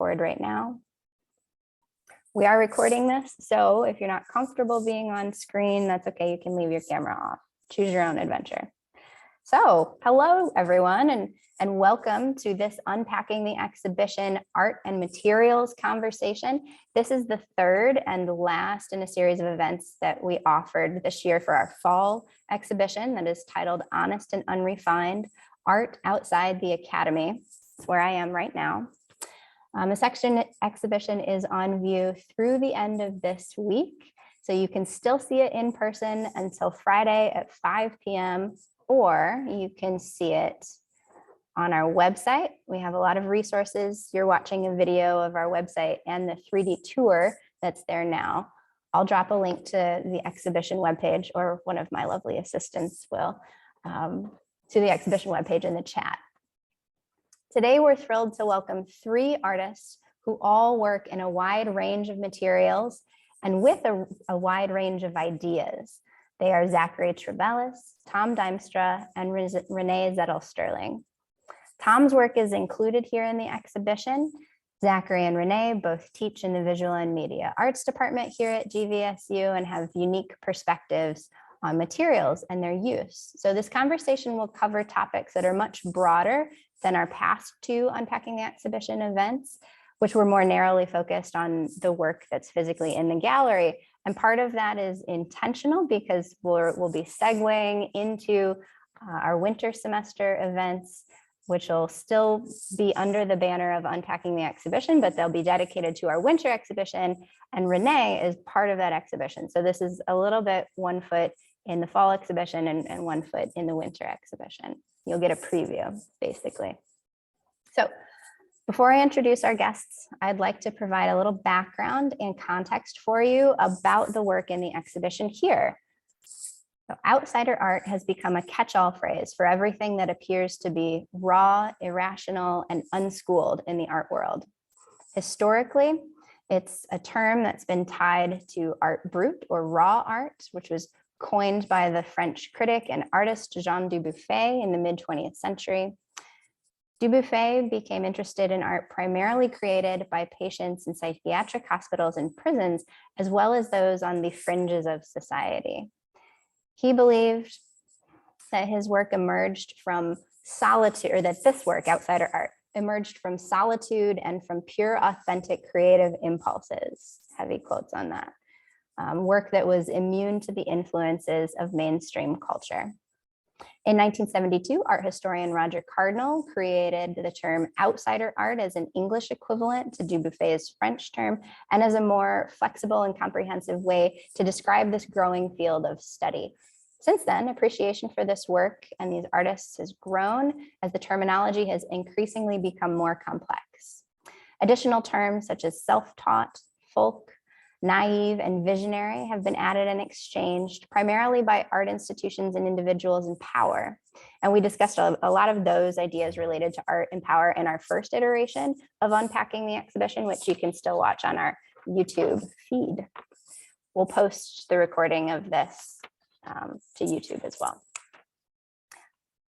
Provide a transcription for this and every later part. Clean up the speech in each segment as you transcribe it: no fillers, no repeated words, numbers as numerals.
record right now. We are recording this, so if you're not comfortable being on screen, that's okay. You can leave your camera off. Choose your own adventure. So hello, everyone, and welcome to this Unpacking the Exhibition Art and Materials conversation. This is the third and last in a series of events that we offered this year for our fall exhibition that is titled Honest and Unrefined, Art Outside the Academy. That's where I am right now. The exhibition is on view through the end of this week, so you can still see it in person until Friday at 5 p.m., or you can see it on our website. We have a lot of resources. You're watching a video of our website and the 3D tour that's there now. I'll drop a link to the exhibition webpage, or one of my lovely assistants will, to the exhibition webpage in the chat. Today, we're thrilled to welcome 3 artists who all work in a wide range of materials and with a wide range of ideas. They are Zachary Trebellas, Tom Duimstra, and Renee Zettle-Sterling. Tom's work is included here in the exhibition. Zachary and Renee both teach in the Visual and Media Arts Department here at GVSU and have unique perspectives on materials and their use. So this conversation will cover topics that are much broader than our past 2 Unpacking the Exhibition events, which were more narrowly focused on the work that's physically in the gallery. And part of that is intentional because we'll be segueing into our winter semester events, which will still be under the banner of Unpacking the Exhibition, but they'll be dedicated to our winter exhibition. And Renee is part of that exhibition. So this is a little bit 1 foot in the fall exhibition and 1 foot in the winter exhibition. You'll get a preview, basically. So before I introduce our guests, I'd like to provide a little background and context for you about the work in the exhibition here. So outsider art has become a catch-all phrase for everything that appears to be raw, irrational, and unschooled in the art world. Historically, it's a term that's been tied to art brut or raw art, which was coined by the French critic and artist Jean Dubuffet in the mid-20th century. Dubuffet became interested in art primarily created by patients in psychiatric hospitals and prisons, as well as those on the fringes of society. He believed that his work emerged from solitude, or that this work, outsider art, emerged from solitude and from pure, authentic creative impulses. Heavy quotes on that. Work that was immune to the influences of mainstream culture. In 1972, art historian Roger Cardinal created the term outsider art as an English equivalent to Dubuffet's French term and as a more flexible and comprehensive way to describe this growing field of study. Since then, appreciation for this work and these artists has grown as the terminology has increasingly become more complex. Additional terms such as self-taught, folk, naive, and visionary have been added and exchanged primarily by art institutions and individuals in power. And we discussed a lot of those ideas related to art and power in our first iteration of Unpacking the Exhibition, which you can still watch on our YouTube feed. We'll post the recording of this to YouTube as well.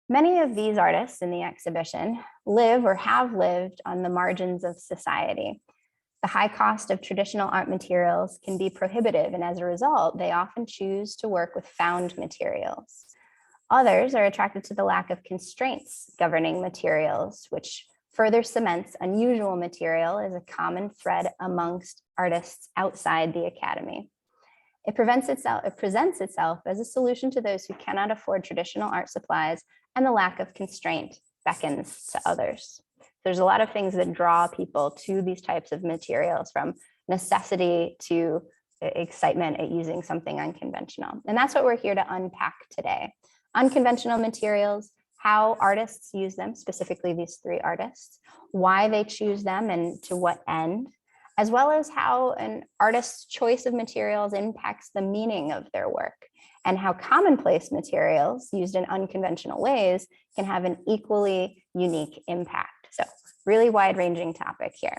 Many of these artists in the exhibition live or have lived on the margins of society. The high cost of traditional art materials can be prohibitive, and as a result, they often choose to work with found materials. Others are attracted to the lack of constraints governing materials, which further cements unusual material as a common thread amongst artists outside the academy. It presents itself as a solution to those who cannot afford traditional art supplies, and the lack of constraint beckons to others. There's a lot of things that draw people to these types of materials, from necessity to excitement at using something unconventional. And that's what we're here to unpack today. Unconventional materials, how artists use them, specifically these 3 artists, why they choose them and to what end, as well as how an artist's choice of materials impacts the meaning of their work, and how commonplace materials used in unconventional ways can have an equally unique impact. So really wide-ranging topic here.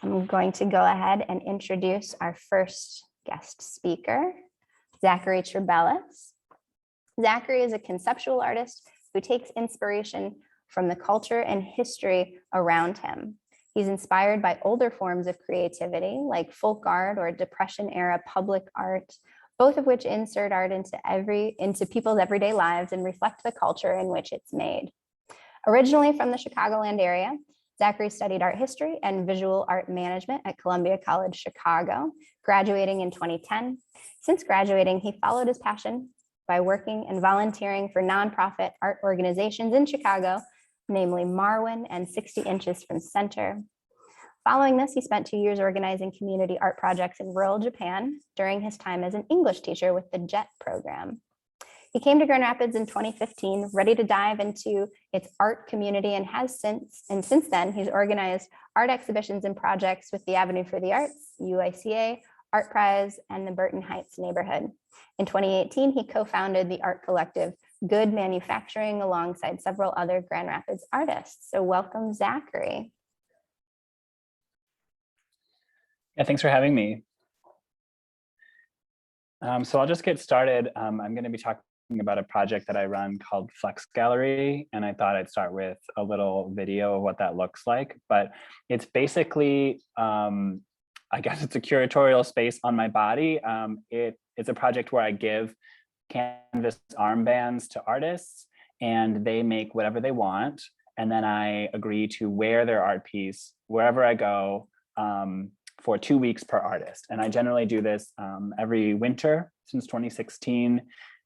I'm going to go ahead and introduce our first guest speaker, Zachary Trebellas. Zachary is a conceptual artist who takes inspiration from the culture and history around him. He's inspired by older forms of creativity like folk art or Depression era public art, both of which insert art into people's everyday lives and reflect the culture in which it's made. Originally from the Chicagoland area, Zachary studied art history and visual art management at Columbia College Chicago, graduating in 2010. Since graduating, he followed his passion by working and volunteering for nonprofit art organizations in Chicago, namely Marwin and 60 Inches from Center. Following this, he spent 2 years organizing community art projects in rural Japan during his time as an English teacher with the JET program. He came to Grand Rapids in 2015, ready to dive into its art community, and since then, he's organized art exhibitions and projects with the Avenue for the Arts, UICA, Art Prize, and the Burton Heights neighborhood. In 2018, he co-founded the art collective Good Manufacturing alongside several other Grand Rapids artists. So welcome, Zachary. Yeah, thanks for having me. So I'll just get started. I'm going to be talking about a project that I run called Flex Gallery, and I thought I'd start with a little video of what that looks like. But it's basically, I guess it's a curatorial space on my body. It's a project where I give canvas armbands to artists, and they make whatever they want. And then I agree to wear their art piece wherever I go for 2 weeks per artist. And I generally do this every winter since 2016.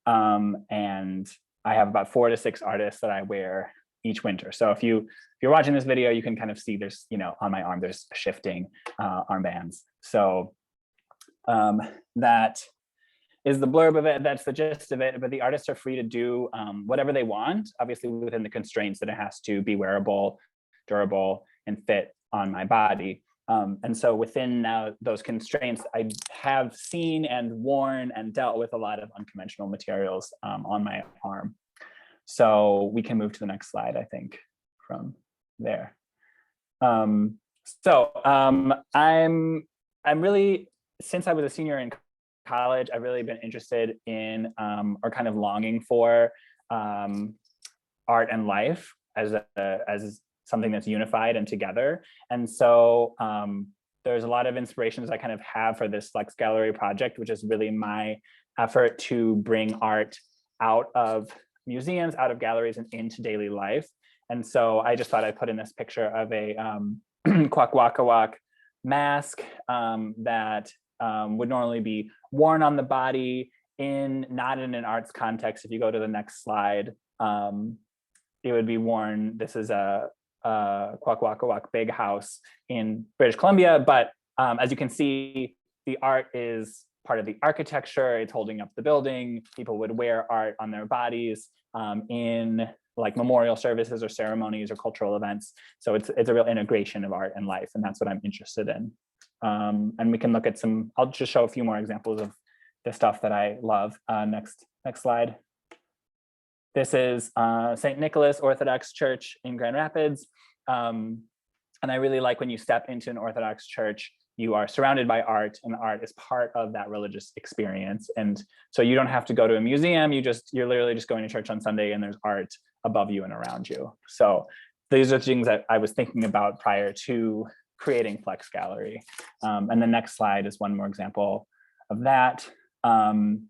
And I have about 4 to 6 artists that I wear each winter. So if you're watching this video, you can kind of see there's, on my arm, there's shifting armbands. So that is the blurb of it. That's the gist of it. But the artists are free to do whatever they want, obviously within the constraints that it has to be wearable, durable, and fit on my body. And so within those constraints, I have seen and worn and dealt with a lot of unconventional materials on my arm. So we can move to the next slide, I think, from there. I'm really, since I was a senior in college, I've really been interested in or kind of longing for art and life as something that's unified and together. And so there's a lot of inspirations I kind of have for this Flex Gallery project, which is really my effort to bring art out of museums, out of galleries, and into daily life. And so I just thought I'd put in this picture of a Kwakwaka'wakw mask that would normally be worn on the body not in an arts context. If you go to the next slide, it would be worn. This is a Kwakwaka'wakw big house in British Columbia, but as you can see, the art is part of the architecture. It's holding up the building. People would wear art on their bodies in like memorial services or ceremonies or cultural events. So it's a real integration of art and life, and that's what I'm interested in. And we can look at I'll just show a few more examples of the stuff that I love. Next slide. This is St. Nicholas Orthodox Church in Grand Rapids. And I really like when you step into an Orthodox church, you are surrounded by art, and art is part of that religious experience. And so you don't have to go to a museum. You're literally just going to church on Sunday, and there's art above you and around you. So these are things that I was thinking about prior to creating Flex Gallery. And the next slide is one more example of that. I'm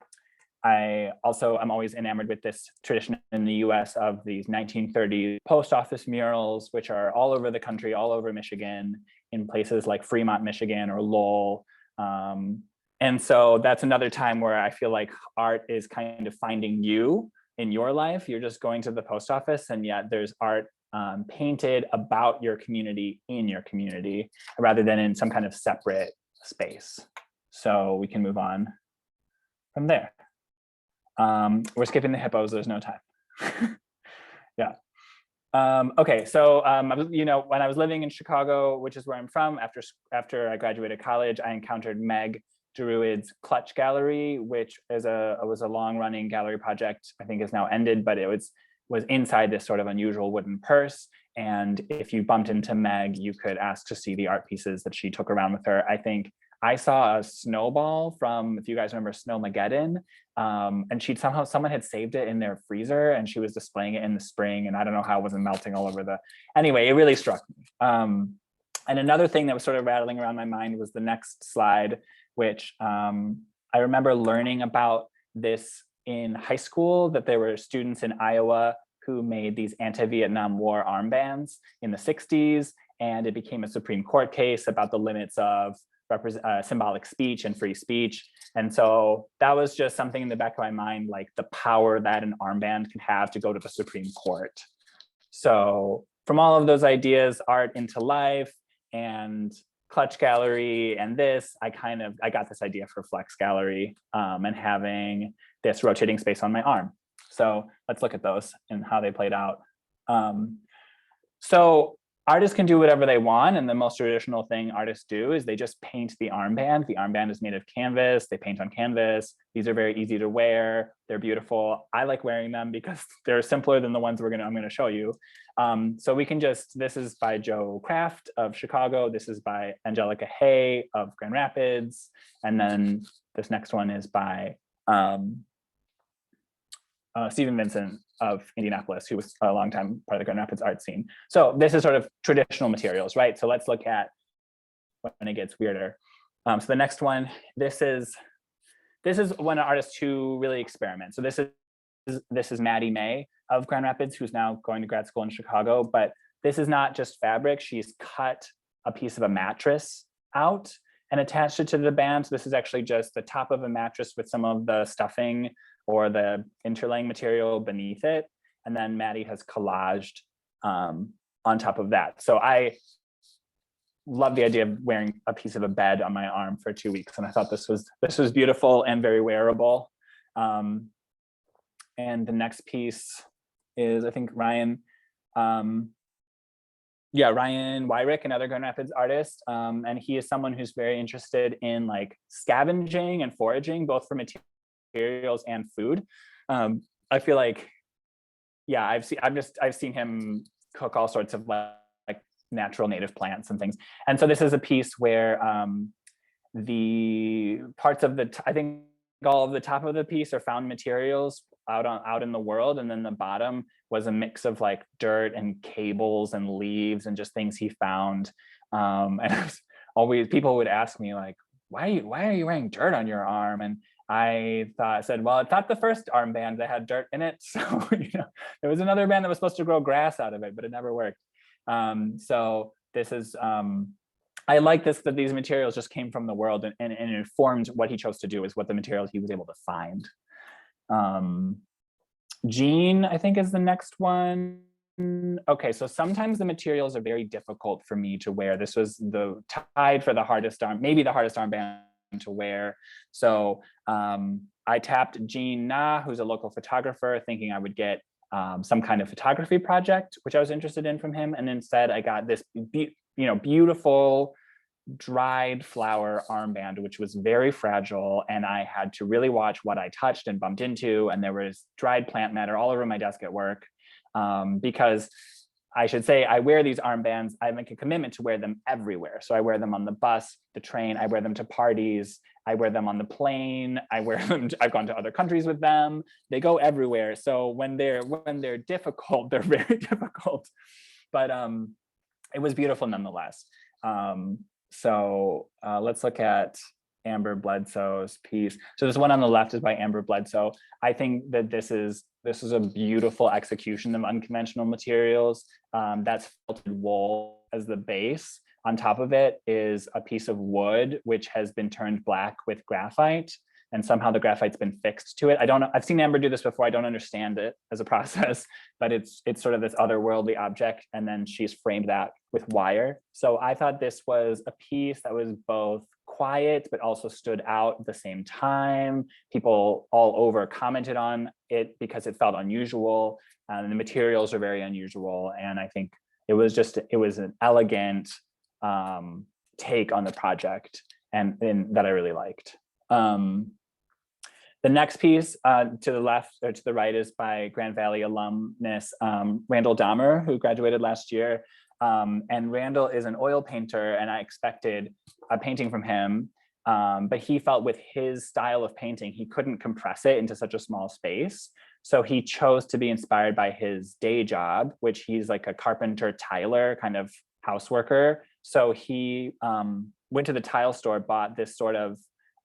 always enamored with this tradition in the US of these 1930s post office murals, which are all over the country, all over Michigan, in places like Fremont, Michigan, or Lowell. And so that's another time where I feel like art is kind of finding you in your life. You're just going to the post office, and yet there's art painted about your community in your community, rather than in some kind of separate space. So we can move on from there. We're skipping the hippos, there's no time. Yeah. Okay, so when I was living in Chicago, which is where I'm from, after I graduated college, I encountered Meg Druid's Clutch Gallery, which was a long-running gallery project. I think is now ended, but it was inside this sort of unusual wooden purse. And if you bumped into Meg, you could ask to see the art pieces that she took around with her. I think I saw a snowball from, if you guys remember Snowmageddon, and someone had saved it in their freezer, and she was displaying it in the spring, and I don't know how it wasn't melting all over anyway, it really struck me. And another thing that was sort of rattling around my mind was the next slide, which I remember learning about this in high school, that there were students in Iowa who made these anti-Vietnam War armbands in the 60s, and it became a Supreme Court case about the limits of symbolic speech and free speech. And so that was just something in the back of my mind, like the power that an armband can have to go to the Supreme Court. So from all of those ideas, art into life and Clutch Gallery and this, I got this idea for Flex Gallery and having this rotating space on my arm. So let's look at those and how they played out. So artists can do whatever they want, and the most traditional thing artists do is they just paint the armband. The armband is made of canvas. They paint on canvas. These are very easy to wear. They're beautiful. I like wearing them because they're simpler than the ones I'm going to show you. So we can just, this is by Joe Kraft of Chicago. This is by Angelica Hay of Grand Rapids. And then this next one is by Stephen Vincent of Indianapolis, who was a long time part of the Grand Rapids art scene. So this is sort of traditional materials, right? So let's look at when it gets weirder. So the next one, this is one artist who really experiments. So this is Maddie May of Grand Rapids, who's now going to grad school in Chicago. But this is not just fabric. She's cut a piece of a mattress out and attached it to the band. So this is actually just the top of a mattress with some of the stuffing or the interlaying material beneath it. And then Maddie has collaged on top of that. So I love the idea of wearing a piece of a bed on my arm for 2 weeks. And I thought this was beautiful and very wearable. And the next piece is, I think, Ryan Wyrick, another Grand Rapids artist. And he is someone who's very interested in like scavenging and foraging, both for materials and food. I feel like, yeah, I've seen him cook all sorts of like natural native plants and things. And so this is a piece where the parts of I think all of the top of the piece are found materials out in the world, and then the bottom was a mix of like dirt and cables and leaves and just things he found. And it was always, people would ask me like, why are you wearing dirt on your arm? And I said, well, it's not the first armband that had dirt in it. So, there was another band that was supposed to grow grass out of it, but it never worked. So this is, I like this, that these materials just came from the world and informed what he chose to do, is what the materials he was able to find. Jean, I think, is the next one. Okay, so sometimes the materials are very difficult for me to wear. This was tied for the hardest maybe the hardest armband to wear. So I tapped Jean Na, who's a local photographer, thinking I would get some kind of photography project, which I was interested in from him. And instead I got this beautiful dried flower armband, which was very fragile. And I had to really watch what I touched and bumped into. And there was dried plant matter all over my desk at work. Because I should say, I wear these armbands, I make a commitment to wear them everywhere. So I wear them on the bus, the train, I wear them to parties, I wear them on the plane, I've gone to other countries with them. They go everywhere. So when they're difficult, they're very difficult. But it was beautiful nonetheless. So let's look at Amber Bledsoe's piece. So this one on the left is by Amber Bledsoe. I think that this is a beautiful execution of unconventional materials. That's felted wool as the base. On top of it is a piece of wood, which has been turned black with graphite. And somehow the graphite's been fixed to it. I don't know, I've seen Amber do this before. I don't understand it as a process, but it's sort of this otherworldly object. And then she's framed that with wire. So I thought this was a piece that was both quiet, but also stood out at the same time. People all over commented on it because it felt unusual. And the materials are very unusual. And I think it was an elegant take on the project and that I really liked. The next piece to the left or to the right is by Grand Valley alumnus Randall Dahmer, who graduated last year. And Randall is an oil painter, and I expected a painting from him, but he felt with his style of painting, he couldn't compress it into such a small space. So he chose to be inspired by his day job, which he's like a carpenter, tiler, kind of house worker. So he went to the tile store, bought this sort of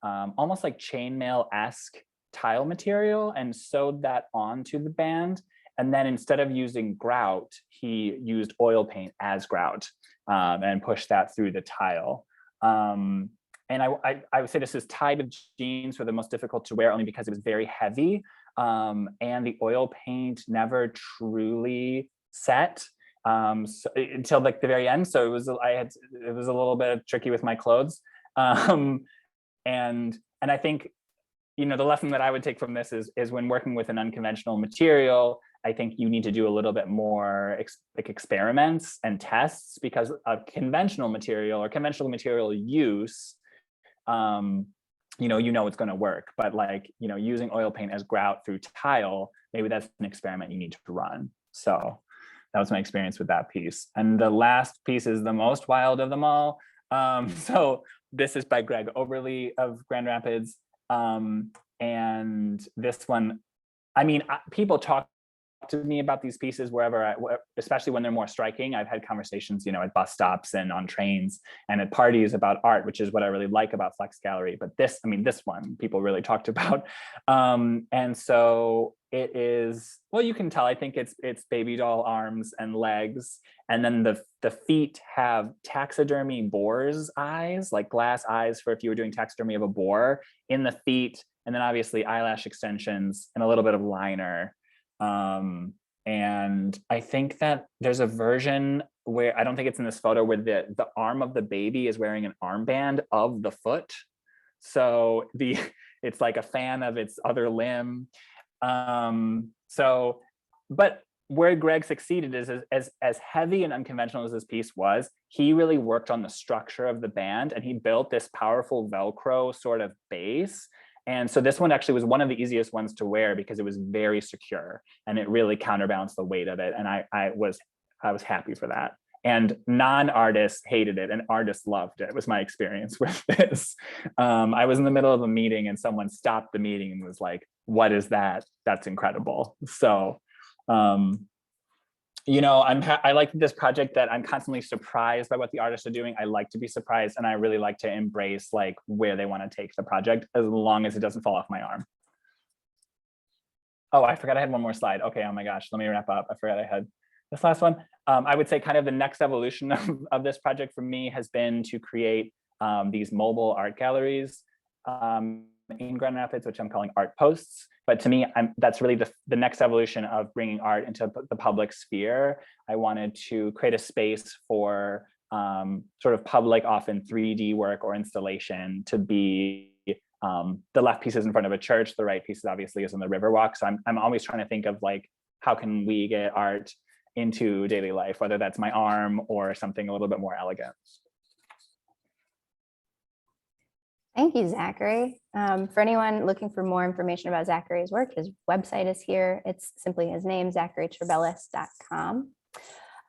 almost like chainmail-esque tile material and sewed that onto the band. And then instead of using grout, he used oil paint as grout and pushed that through the tile. And I would say this is tied with jeans were the most difficult to wear only because it was very heavy. And the oil paint never truly set until like the very end. So it was a little bit tricky with my clothes. And I think, you know, the lesson that I would take from this is when working with an unconventional material, I think you need to do a little bit more like experiments and tests, because a conventional material or conventional material use, you know it's going to work, but like, you know, using oil paint as grout through tile, maybe that's an experiment you need to run. So that was my experience with that piece. And the last piece is the most wild of them all. So this is by Greg Oberly of Grand Rapids. And this one, I mean, people talk to me about these pieces wherever, especially when they're more striking. I've had conversations, you know, at bus stops and on trains and at parties about art, which is what I really like about Flex Gallery. But this, I mean, this one people really talked about. And so it is, well, you can tell, I think it's baby doll arms and legs. And then the feet have taxidermy boar's eyes, like glass eyes for if you were doing taxidermy of a boar in the feet. And then obviously eyelash extensions and a little bit of liner. And I think that there's a version where, I don't think it's in this photo, where the arm of the baby is wearing an armband of the foot. So it's like a fan of its other limb. So, but where Greg succeeded is as heavy and unconventional as this piece was, he really worked on the structure of the band, and he built this powerful Velcro sort of base. And so this one actually was one of the easiest ones to wear because it was very secure and it really counterbalanced the weight of it. And I was happy for that. And non-artists hated it and artists loved it. It was my experience with this. I was in the middle of a meeting and someone stopped the meeting and was like, "What is that? That's incredible." So, you know, I like this project that I'm constantly surprised by what the artists are doing. I like to be surprised, and I really like to embrace like where they want to take the project, as long as it doesn't fall off my arm. Oh, I forgot I had one more slide. Okay, oh my gosh, let me wrap up. I forgot I had this last one. I would say kind of the next evolution of this project for me has been to create these mobile art galleries in Grand Rapids, which I'm calling art posts. But to me, that's really the next evolution of bringing art into the public sphere. I wanted to create a space for sort of public, often 3D work or installation to be the left piece is in front of a church, the right piece obviously is on the Riverwalk. So I'm always trying to think of like, how can we get art into daily life, whether that's my arm or something a little bit more elegant. Thank you, Zachary. For anyone looking for more information about Zachary's work, his website is here. It's simply his name, zacharytrebellas.com.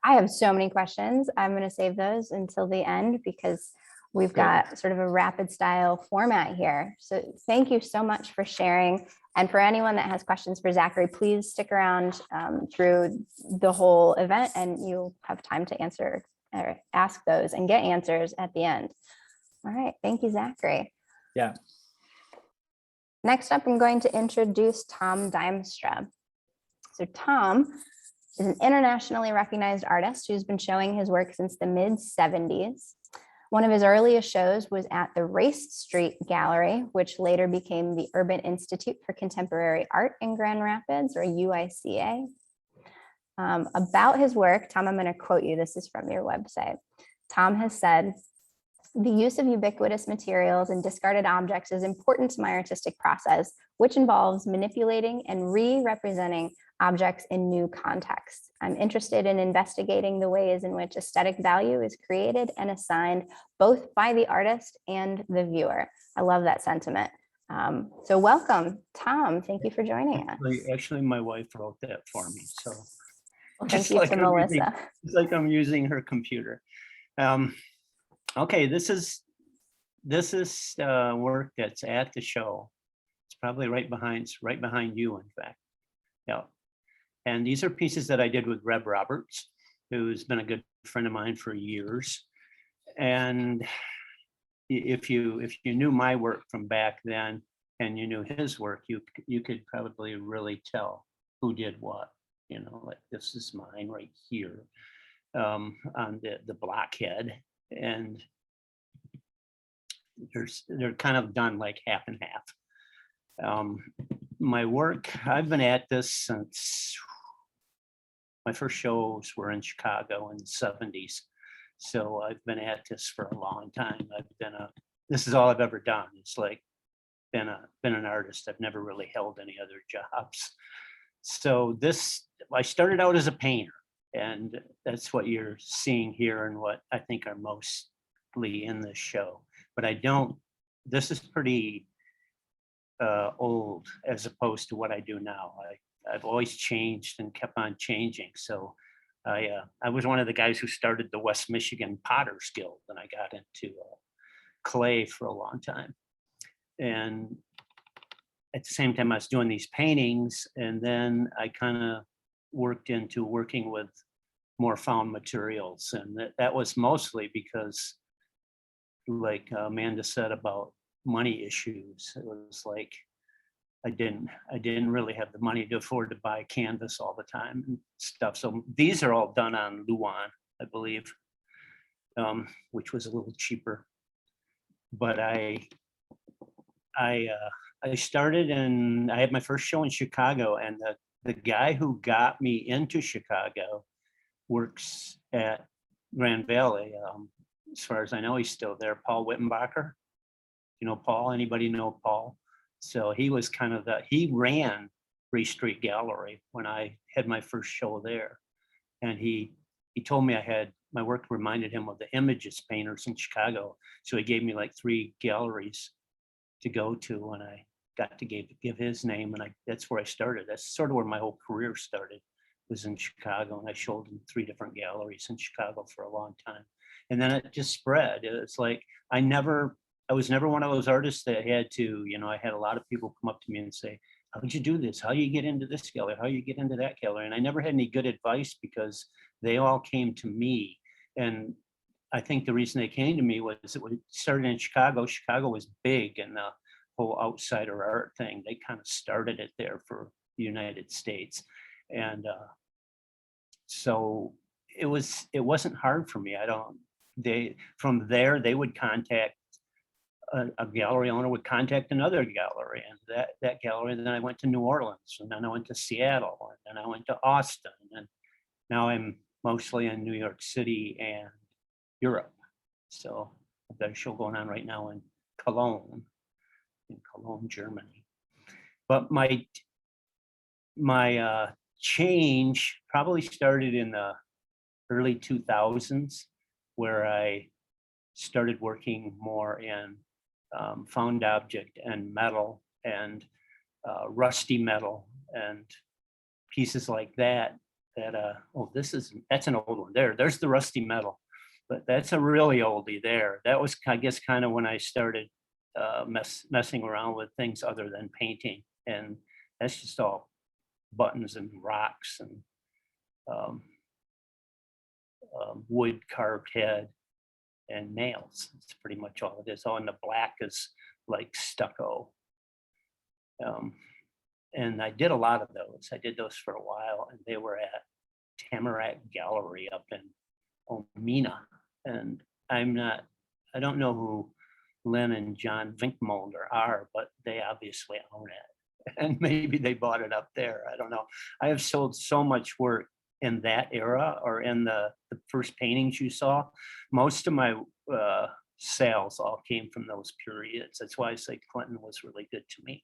I have so many questions. I'm going to save those until the end because we've got sort of a rapid style format here. So thank you so much for sharing. And for anyone that has questions for Zachary, please stick around through the whole event and you'll have time to answer or ask those and get answers at the end. All right. Thank you, Zachary. Yeah. Next up, I'm going to introduce Tom Duimstra. So Tom is an internationally recognized artist who's been showing his work since the mid-70s. One of his earliest shows was at the Race Street Gallery, which later became the Urban Institute for Contemporary Art in Grand Rapids, or UICA. About his work, Tom, I'm going to quote you. This is from your website. Tom has said, "The use of ubiquitous materials and discarded objects is important to my artistic process, which involves manipulating and re-representing objects in new contexts. I'm interested in investigating the ways in which aesthetic value is created and assigned both by the artist and the viewer." I love that sentiment. So welcome, Tom. Thank you for joining us. Actually, my wife wrote that for me. So Well, thank you to Melissa. It's like I'm using her computer. Okay, this is work that's at the show. It's probably right behind you, in fact. Yeah. And these are pieces that I did with Reb Roberts, who's been a good friend of mine for years. And if you knew my work from back then and you knew his work, you could probably really tell who did what. You know, like this is mine right here, on the blockhead, and they're kind of done like half and half. My work, I've been at this since my first shows were in Chicago in the 70s. So I've been at this for a long time. This is all I've ever done. It's like been an artist. I've never really held any other jobs. So I started out as a painter, and that's what you're seeing here and what I think are mostly in this show. But this is pretty old as opposed to what I do now. I've always changed and kept on changing. So I was one of the guys who started the West Michigan Potters Guild, and I got into clay for a long time. And at the same time, I was doing these paintings, and then I kind of worked into working with more found materials. And that was mostly because, like Amanda said about money issues, it was like I didn't really have the money to afford to buy canvas all the time and stuff. So these are all done on Luan, I believe, which was a little cheaper. But I started, and I had my first show in Chicago, and the guy who got me into Chicago works at Grand Valley. As far as I know, he's still there. Paul Wittenbacher. You know Paul? Anybody know Paul? So he was kind of he ran Free Street Gallery when I had my first show there. And he told me my work reminded him of the Images painters in Chicago. So he gave me like 3 galleries to go to, and I got to give his name, and that's where I started. That's sort of where my whole career started, was in Chicago, and I showed in 3 different galleries in Chicago for a long time. And then it just spread. It's like I was never one of those artists that had to, I had a lot of people come up to me and say, how did you do this? How do you get into this gallery? How do you get into that gallery? And I never had any good advice because they all came to me. And I think the reason they came to me was it started in Chicago. Chicago was big in the whole outsider art thing. They kind of started it there for the United States. And so it wasn't hard for me. From there, they would contact a gallery owner would contact another gallery, and that gallery. And then I went to New Orleans, and then I went to Seattle, and then I went to Austin, and now I'm mostly in New York City and Europe. So I've got a show going on right now in Cologne, Germany. But my change probably started in the early 2000s, where I started working more in found object and metal and rusty metal and pieces like that. That's an old one. There's the rusty metal, but that's a really oldie there. That was, I guess, kind of when I started messing around with things other than painting, and that's just all buttons and rocks and wood carved head and nails. It's pretty much all it is. Oh, and the black is like stucco. And I did a lot of those. I did those for a while, and they were at Tamarack Gallery up in Omena. And I don't know who Lynn and John Vinkmolder are, but they obviously own it. And maybe they bought it up there. I don't know. I have sold so much work in that era, or in the first paintings you saw. Most of my sales all came from those periods. That's why I say Clinton was really good to me.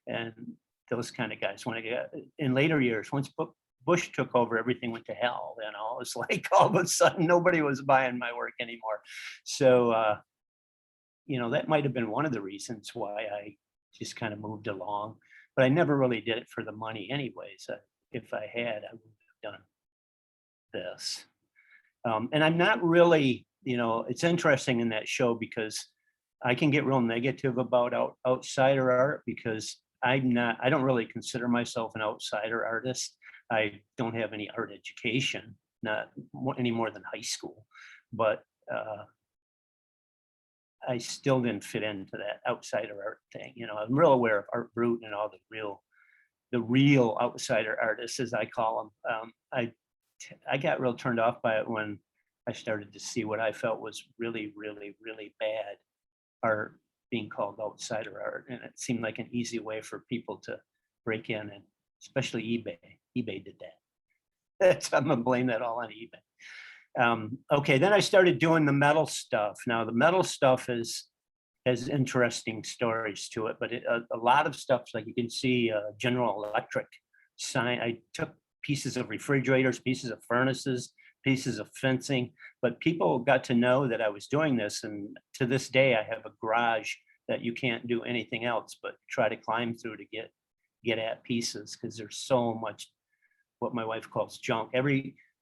And those kind of guys, when I got in later years, once Bush took over, everything went to hell. It's like all of a sudden nobody was buying my work anymore. So, that might have been one of the reasons why I just kind of moved along. But I never really did it for the money anyways. If I had, I would have done this. And I'm not really, it's interesting in that show because I can get real negative about outsider art, because I don't really consider myself an outsider artist. I don't have any art education, not any more than high school. But I still didn't fit into that outsider art thing. You know, I'm real aware of Art Brut and all the real outsider artists, as I call them. I got real turned off by it when I started to see what I felt was really, really, really bad art being called outsider art. And it seemed like an easy way for people to break in, and especially eBay. eBay did that. I'm gonna blame that all on eBay. Okay, then I started doing the metal stuff. Now the metal stuff has interesting stories to it, but a lot of stuff, like you can see General Electric sign. I took pieces of refrigerators, pieces of furnaces, pieces of fencing, but people got to know that I was doing this. And to this day, I have a garage that you can't do anything else but try to climb through to get at pieces, because there's so much what my wife calls junk.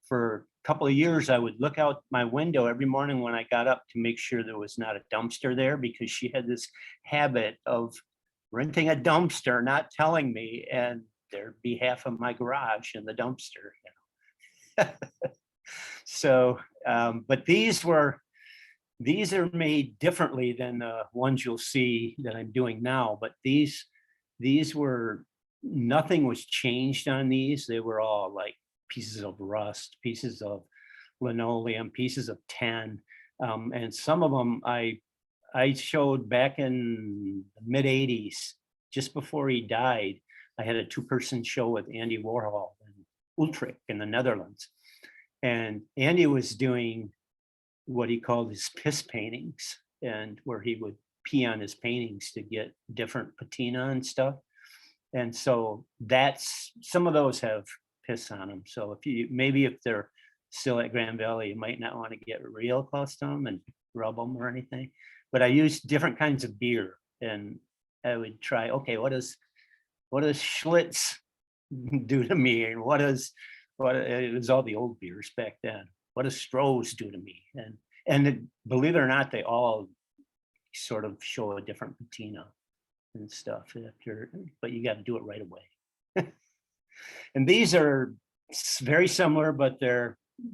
For a couple of years, I would look out my window every morning when I got up to make sure there was not a dumpster there, because she had this habit of renting a dumpster, not telling me, and there'd be half of my garage in the dumpster, you know. So, but these are made differently than the ones you'll see that I'm doing now. But these were, nothing was changed on these. They were all like pieces of rust, pieces of linoleum, pieces of tin. And some of them I showed back in the mid 80s, just before he died. I had a 2-person show with Andy Warhol in Utrecht in the Netherlands. And Andy was doing what he called his piss paintings, and where he would pee on his paintings to get different patina and stuff. And so some of those have piss on them. So if they're still at Grand Valley, you might not want to get real close to them and rub them or anything. But I used different kinds of beer, and I would try, okay, what does Schultz do to me? And it was all the old beers back then. What does Stroh's do to me? And believe it or not, they all sort of show a different patina and stuff. But you got to do it right away. And these are very similar, but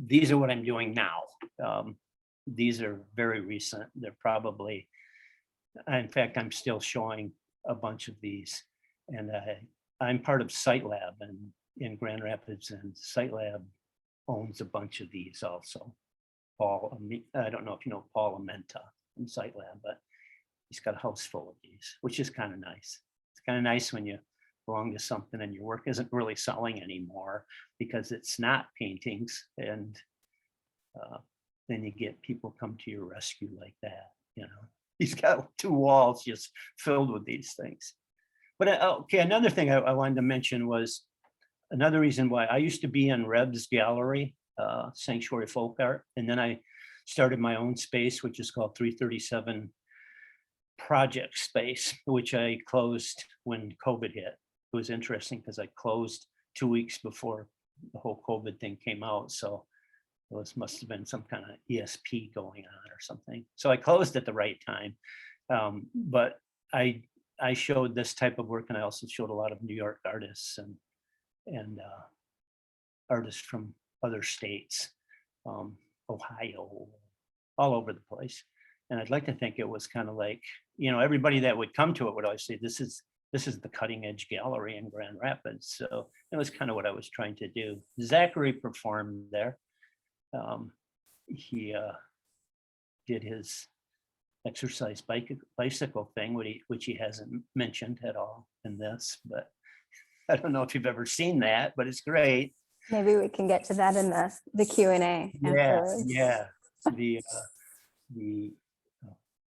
these are what I'm doing now. These are very recent. They're probably, in fact, I'm still showing a bunch of these. And I'm part of Site Lab in Grand Rapids, and Site Lab owns a bunch of these also. I don't know if you know Paul Amenta from Site Lab, but he's got a house full of these, which is kind of nice. It's kind of nice when you belong to something and your work isn't really selling anymore because it's not paintings, and then you get people come to your rescue like that. You know, he's got 2 walls just filled with these things. But okay, another thing I wanted to mention was another reason why I used to be in Reb's gallery, Sanctuary Folk Art, and then I started my own space, which is called 337 Project Space, which I closed when COVID hit. It was interesting because I closed 2 weeks before the whole COVID thing came out. So it must have been some kind of ESP going on or something. So I closed at the right time. But I showed this type of work, and I also showed a lot of New York artists and artists from other states, Ohio, all over the place. And I'd like to think it was kind of like, you know, everybody that would come to it would always say, this is the cutting edge gallery in Grand Rapids. So it was kind of what I was trying to do. Zachary performed there. He did his exercise bicycle thing, which he hasn't mentioned at all in this, but I don't know if you've ever seen that, but it's great. Maybe we can get to that in the Q&A afterwards. Yeah. The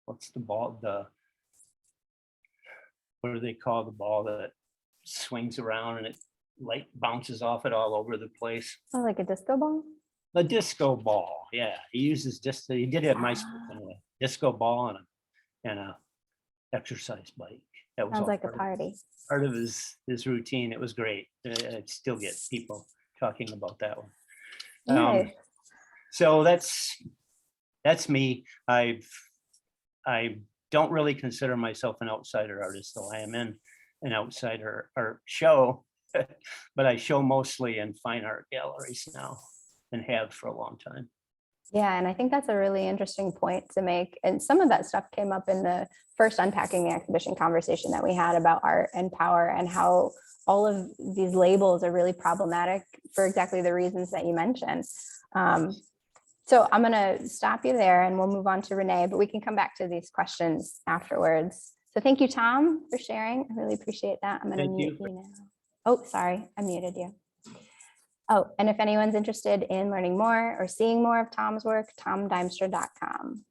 what's the ball? What do they call the ball that swings around and it light bounces off it all over the place? Oh, like a disco ball? A disco ball. Yeah, he uses he did it at my school anyway. Disco ball and a exercise bike. That was Sounds like a part party. Part of his routine. It was great. I still get people talking about that one. Nice. So that's me. I don't really consider myself an outsider artist, though I am in an outsider art show, but I show mostly in fine art galleries now and have for a long time. Yeah, and I think that's a really interesting point to make. And some of that stuff came up in the first Unpacking the Exhibition conversation that we had about art and power, and how all of these labels are really problematic for exactly the reasons that you mentioned. So I'm going to stop you there and we'll move on to Renee, but we can come back to these questions afterwards. So thank you, Tom, for sharing. I really appreciate that. I'm going to mute you now. Oh, sorry, I muted you. Oh, and if anyone's interested in learning more or seeing more of Tom's work, tomdymstra.com.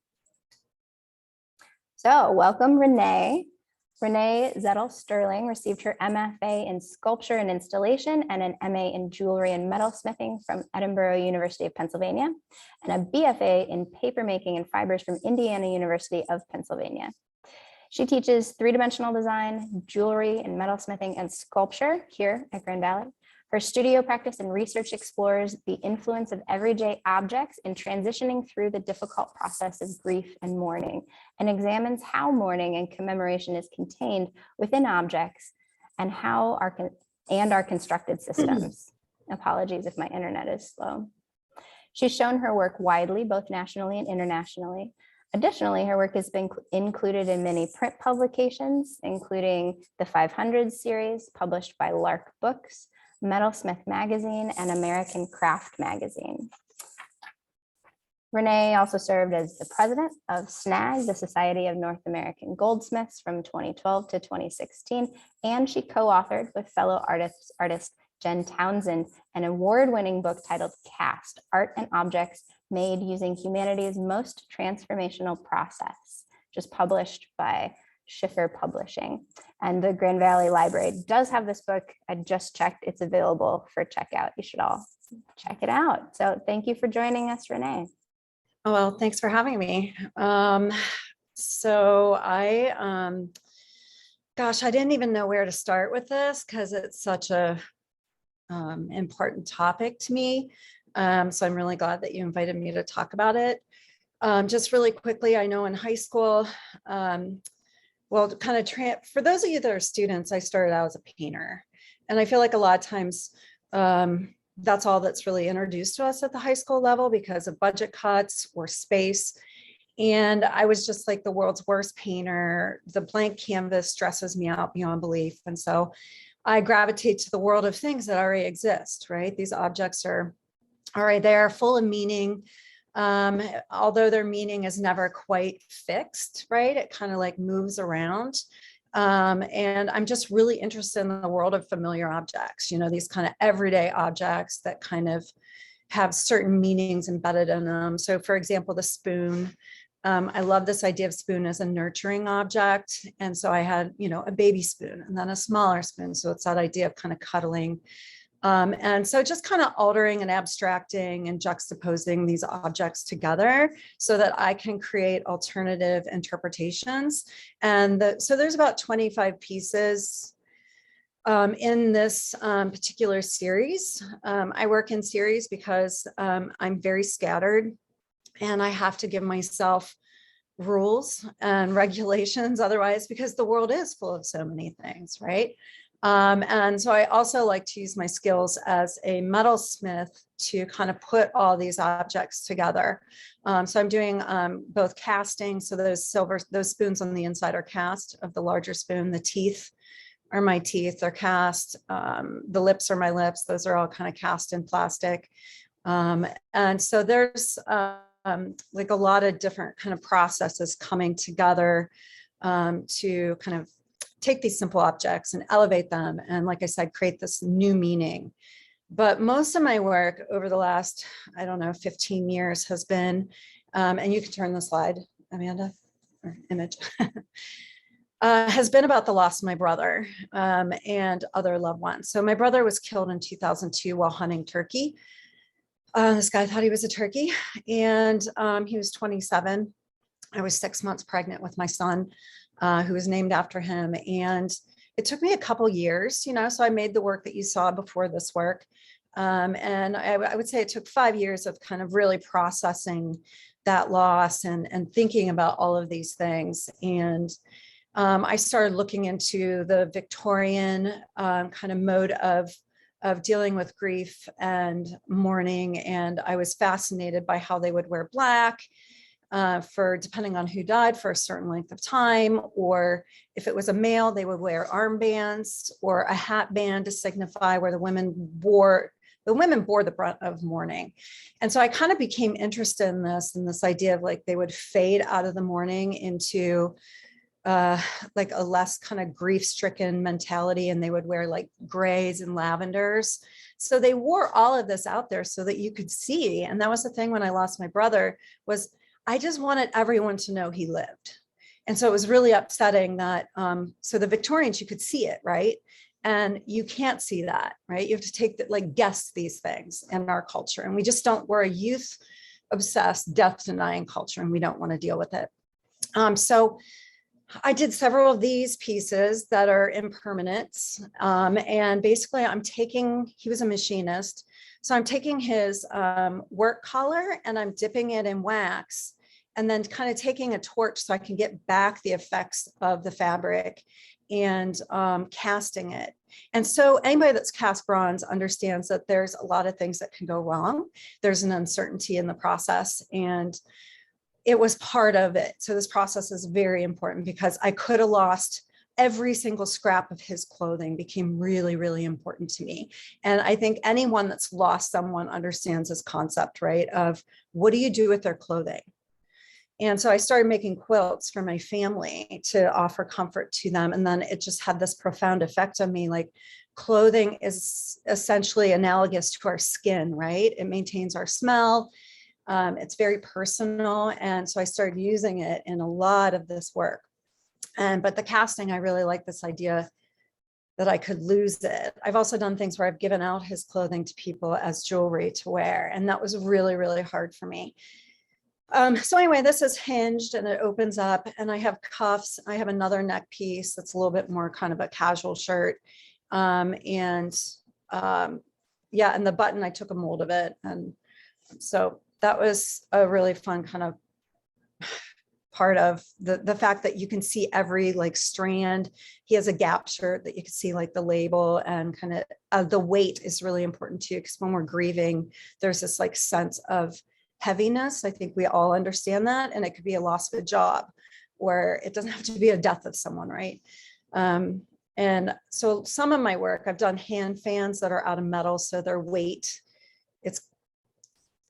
So welcome, Renee. Renee Zettle-Sterling received her MFA in Sculpture and Installation and an MA in Jewelry and Metalsmithing from Edinburgh University of Pennsylvania, and a BFA in Papermaking and Fibers from Indiana University of Pennsylvania. She teaches three-dimensional design, jewelry and metalsmithing, and sculpture here at Grand Valley. Her studio practice and research explores the influence of everyday objects in transitioning through the difficult process of grief and mourning, and examines how mourning and commemoration is contained within objects and how our constructed systems. Apologies if my internet is slow. She's shown her work widely, both nationally and internationally. Additionally, her work has been included in many print publications, including the 500 series published by Lark Books, Metalsmith Magazine, and American Craft Magazine. Renee also served as the president of SNAG, the Society of North American Goldsmiths, from 2012 to 2016, and she co-authored with fellow artist Jen Townsend an award-winning book titled Cast: Art and Objects Made Using Humanity's Most Transformational Process, just published by Schiffer Publishing. And the Grand Valley Library does have this book. I just checked, it's available for checkout. You should all check it out. So thank you for joining us, Renee. Oh, well, thanks for having me. Gosh, I didn't even know where to start with this because it's such a important topic to me. So I'm really glad that you invited me to talk about it. Just really quickly, I know in high school, for those of you that are students, I started out as a painter. And I feel like a lot of times that's all that's really introduced to us at the high school level because of budget cuts or space. And I was just like the world's worst painter. The blank canvas stresses me out beyond belief. And so I gravitate to the world of things that already exist, right? These objects are already there, full of meaning. Although their meaning is never quite fixed, right? It kind of like moves around. And I'm just really interested in the world of familiar objects, you know, these kind of everyday objects that kind of have certain meanings embedded in them. So for example, the spoon, I love this idea of spoon as a nurturing object. And so I had, you know, a baby spoon and then a smaller spoon. So it's that idea of kind of cuddling. And so just kind of altering and abstracting and juxtaposing these objects together so that I can create alternative interpretations. And so there's about 25 pieces in this particular series. I work in series because I'm very scattered and I have to give myself rules and regulations otherwise, because the world is full of so many things, right? And so I also like to use my skills as a metalsmith to kind of put all these objects together. So I'm doing both casting. So those spoons on the inside are cast of the larger spoon. The teeth are my teeth, they're cast. The lips are my lips. Those are all kind of cast in plastic. And so there's like a lot of different kind of processes coming together to kind of take these simple objects and elevate them. And like I said, create this new meaning. But most of my work over the last, I don't know, 15 years has been, and you can turn the slide, Amanda, or image, has been about the loss of my brother and other loved ones. So my brother was killed in 2002 while hunting turkey. This guy thought he was a turkey and he was 27. I was 6 months pregnant with my son, who was named after him. And it took me a couple years, you know, so I made the work that you saw before this work. And I would say it took 5 years of kind of really processing that loss and thinking about all of these things. And I started looking into the Victorian kind of mode of of dealing with grief and mourning. And I was fascinated by how they would wear black for depending on who died for a certain length of time, or if it was a male, they would wear armbands or a hat band to signify where the women bore the brunt of mourning. And so I kind of became interested in this idea of like they would fade out of the mourning into like a less kind of grief-stricken mentality, and they would wear like grays and lavenders. So they wore all of this out there so that you could see. And that was the thing when I lost my brother, was I just wanted everyone to know he lived. And so it was really upsetting that, so the Victorians, you could see it, right? And you can't see that, right? You have to take that, like guess these things in our culture. And we just don't, we're a youth obsessed, death denying culture, and we don't want to deal with it. So I did several of these pieces that are impermanents. And basically he was a machinist. So I'm taking his work collar and I'm dipping it in wax, and then kind of taking a torch so I can get back the effects of the fabric and casting it. And so anybody that's cast bronze understands that there's a lot of things that can go wrong. There's an uncertainty in the process, and it was part of it. So this process is very important because I could have lost every single scrap of his clothing. Became really, really important to me. And I think anyone that's lost someone understands this concept, right? Of what do you do with their clothing? And so I started making quilts for my family to offer comfort to them. And then it just had this profound effect on me. Like clothing is essentially analogous to our skin, right? It maintains our smell. It's very personal. And so I started using it in a lot of this work. But the casting, I really like this idea that I could lose it. I've also done things where I've given out his clothing to people as jewelry to wear. And that was really, really hard for me. So anyway, this is hinged and it opens up, and I have cuffs. I have another neck piece that's a little bit more kind of a casual shirt. Yeah, and the button, I took a mold of it. And so that was a really fun kind of part of the fact that you can see every like strand. He has a Gap shirt that you can see like the label, and kind of the weight is really important too, because when we're grieving, there's this like sense of heaviness. I think we all understand that. And it could be a loss of a job, or it doesn't have to be a death of someone, right? And so some of my work, I've done hand fans that are out of metal. So their weight,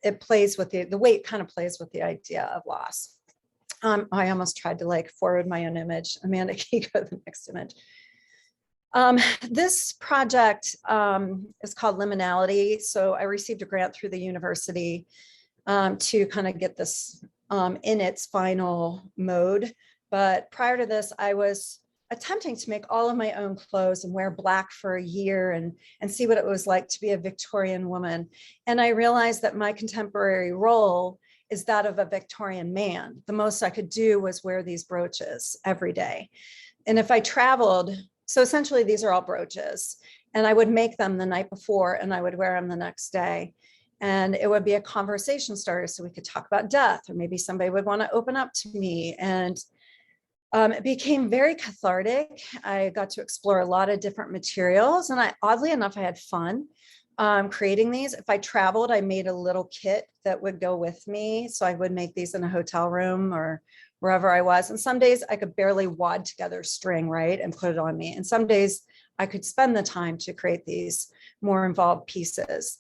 it plays with the weight kind of plays with the idea of loss. I almost tried to like forward my own image. Amanda, can you go to the next image? This project is called Liminality. So I received a grant through the university to kind of get this in its final mode. But prior to this, I was attempting to make all of my own clothes and wear black for a year and see what it was like to be a Victorian woman. And I realized that my contemporary role is that of a Victorian man. The most I could do was wear these brooches every day. And if I traveled, so essentially these are all brooches, and I would make them the night before and I would wear them the next day. And it would be a conversation starter, so we could talk about death, or maybe somebody would want to open up to me. And it became very cathartic. I got to explore a lot of different materials, and oddly enough, I had fun creating these. If I traveled, I made a little kit that would go with me. So I would make these in a hotel room or wherever I was. And some days I could barely wad together string, right, and put it on me. And some days I could spend the time to create these more involved pieces.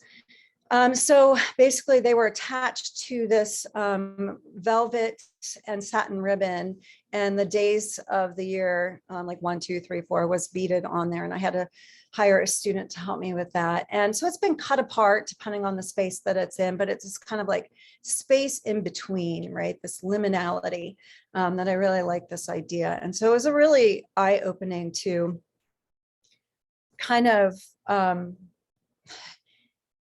So basically they were attached to this velvet and satin ribbon, and the days of the year, like 1, 2, 3, 4 was beaded on there. And I had to hire a student to help me with that. And so it's been cut apart depending on the space that it's in, but it's this kind of like space in between, right? This liminality that I really like this idea. And so it was a really eye-opening to kind of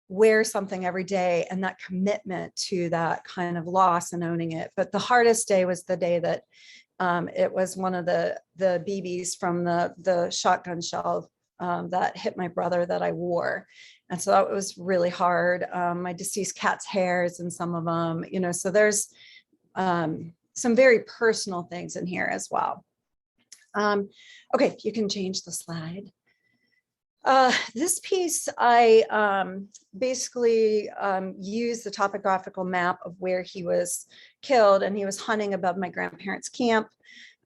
wear something every day, and that commitment to that kind of loss and owning it. But the hardest day was the day that it was one of the BBs from the shotgun shell that hit my brother that I wore. And so that was really hard. My deceased cat's hairs in some of them, you know, so there's some very personal things in here as well. Okay, you can change the slide. This piece, I basically used the topographical map of where he was killed, and he was hunting above my grandparents' camp.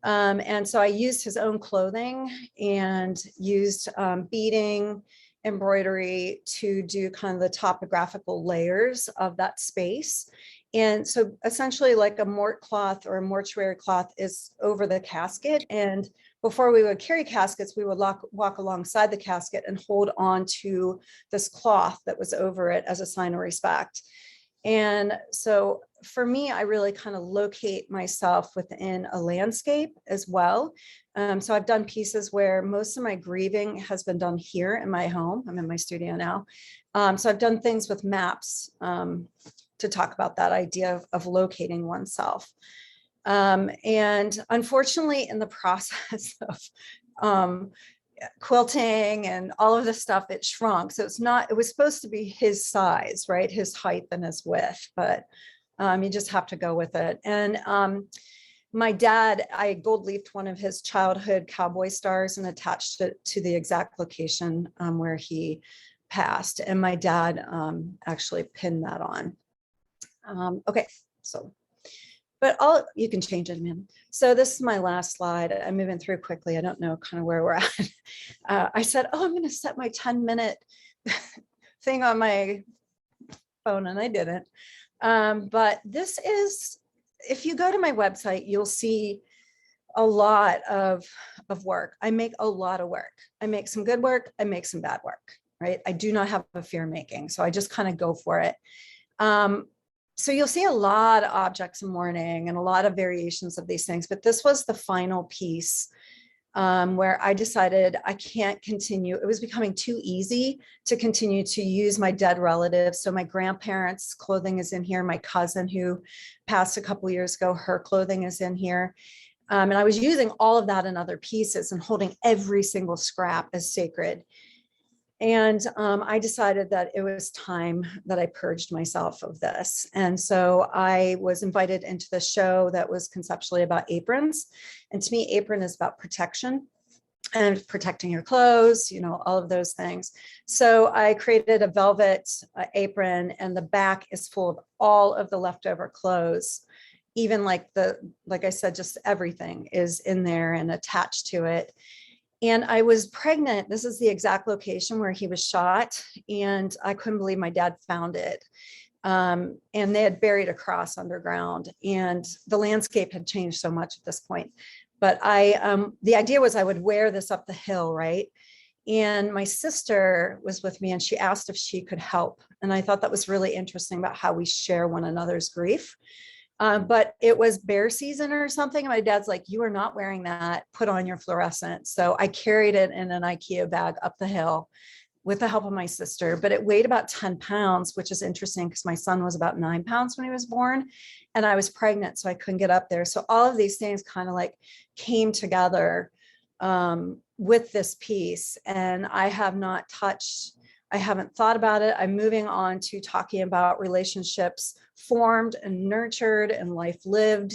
And so I used his own clothing and used beading, embroidery to do kind of the topographical layers of that space. And so essentially like a mort cloth or a mortuary cloth is over the casket. And before we would carry caskets, we would walk alongside the casket and hold on to this cloth that was over it as a sign of respect. And so for me, I really kind of locate myself within a landscape as well. So I've done pieces where most of my grieving has been done here in my home. I'm in my studio now. So I've done things with maps to talk about that idea of locating oneself. And unfortunately, in the process of quilting and all of the stuff, it shrunk. So it was supposed to be his size, right? His height and his width, but you just have to go with it. And my dad, I gold leafed one of his childhood cowboy stars and attached it to the exact location where he passed. And my dad actually pinned that on. Okay, so, but you can change it, man. So this is my last slide. I'm moving through quickly. I don't know kind of where we're at. I said, oh, I'm going to set my 10-minute thing on my phone, and I didn't. But this is, if you go to my website, you'll see a lot of work. I make a lot of work. I make some good work. I make some bad work, right? I do not have a fear making. So I just kind of go for it. So you'll see a lot of objects in mourning and a lot of variations of these things, but this was the final piece where I decided I can't continue. It was becoming too easy to continue to use my dead relatives. So my grandparents' clothing is in here. My cousin who passed a couple years ago, her clothing is in here. And I was using all of that in other pieces and holding every single scrap as sacred. And I decided that it was time that I purged myself of this. And so I was invited into the show that was conceptually about aprons. And to me, apron is about protection and protecting your clothes, you know, all of those things. So I created a velvet apron, and the back is full of all of the leftover clothes. Even like I said, just everything is in there and attached to it. And I was pregnant. This is the exact location where he was shot. And I couldn't believe my dad found it. And they had buried a cross underground, and the landscape had changed so much at this point. But the idea was I would wear this up the hill, right? And my sister was with me, and she asked if she could help. And I thought that was really interesting about how we share one another's grief. But it was bear season or something. My dad's like, you are not wearing that, put on your fluorescent. So I carried it in an IKEA bag up the hill with the help of my sister, but it weighed about 10 pounds, which is interesting because my son was about 9 pounds when he was born, and I was pregnant, so I couldn't get up there. So all of these things kind of like came together with this piece, and I haven't thought about it. I'm moving on to talking about relationships formed and nurtured and life lived.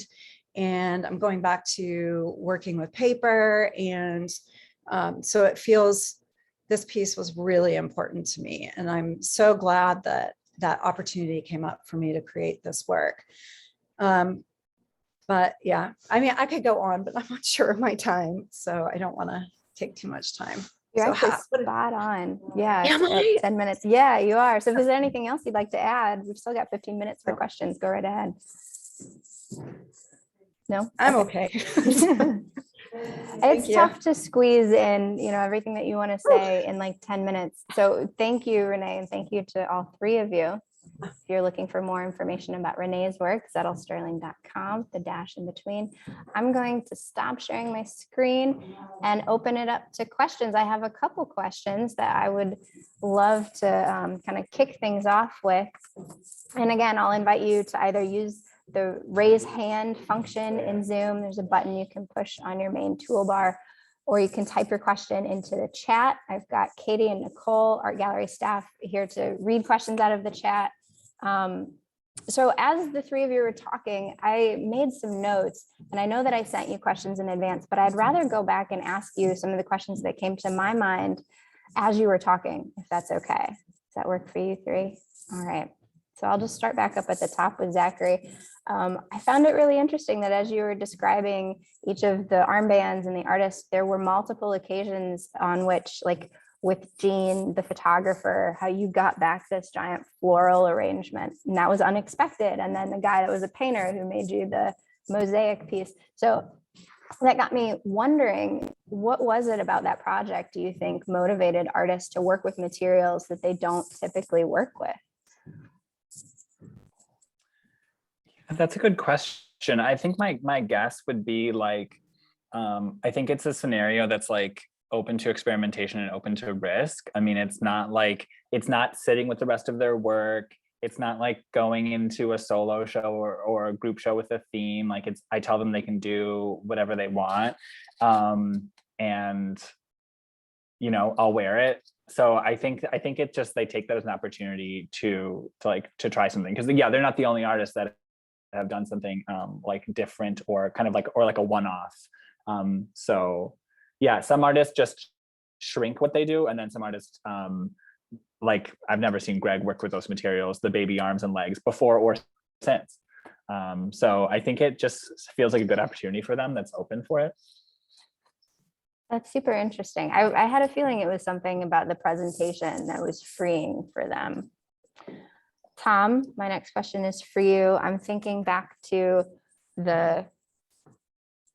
And I'm going back to working with paper. And so it feels, this piece was really important to me. And I'm so glad that that opportunity came up for me to create this work. But yeah, I mean, I could go on, but I'm not sure of my time. So I don't want to take too much time. You're So actually spot on. Yeah, Am it's I? at 10 minutes. Yeah, you are. So if there's anything else you'd like to add, we've still got 15 minutes for questions. Go right ahead. No? I'm okay. It's tough to squeeze in, you know, everything that you want to say in like 10 minutes. So thank you, Renee, and thank you to all three of you. If you're looking for more information about Renee's work, Zettle-Sterling.com, the dash in between. I'm going to stop sharing my screen and open it up to questions. I have a couple questions that I would love to kind of kick things off with. And again, I'll invite you to either use the raise hand function in Zoom. There's a button you can push on your main toolbar, or you can type your question into the chat. I've got Katie and Nicole, Art Gallery staff, here to read questions out of the chat. So as the three of you were talking, I made some notes, and I know that I sent you questions in advance, but I'd rather go back and ask you some of the questions that came to my mind as you were talking, if that's okay. Does that work for you three? All right. So I'll just start back up at the top with Zachary. I found it really interesting that as you were describing each of the armbands and the artists, there were multiple occasions on which, like with Jean, the photographer, how you got back this giant floral arrangement, and that was unexpected. And then the guy that was a painter who made you the mosaic piece. So that got me wondering, what was it about that project do you think motivated artists to work with materials that they don't typically work with? That's a good question. I think my guess would be like, I think it's a scenario that's like open to experimentation and open to risk. I mean, it's not sitting with the rest of their work. It's not like going into a solo show or a group show with a theme. Like I tell them they can do whatever they want. And, you know, I'll wear it. So I think it just, they take that as an opportunity to try something. Cause yeah, they're not the only artists that have done something like different or kind of like, or like a one-off. So yeah, some artists just shrink what they do. And then some artists, like I've never seen Greg work with those materials, the baby arms and legs, before or since. So I think it just feels like a good opportunity for them that's open for it. That's super interesting. I had a feeling it was something about the presentation that was freeing for them. Tom, my next question is for you. I'm thinking back to the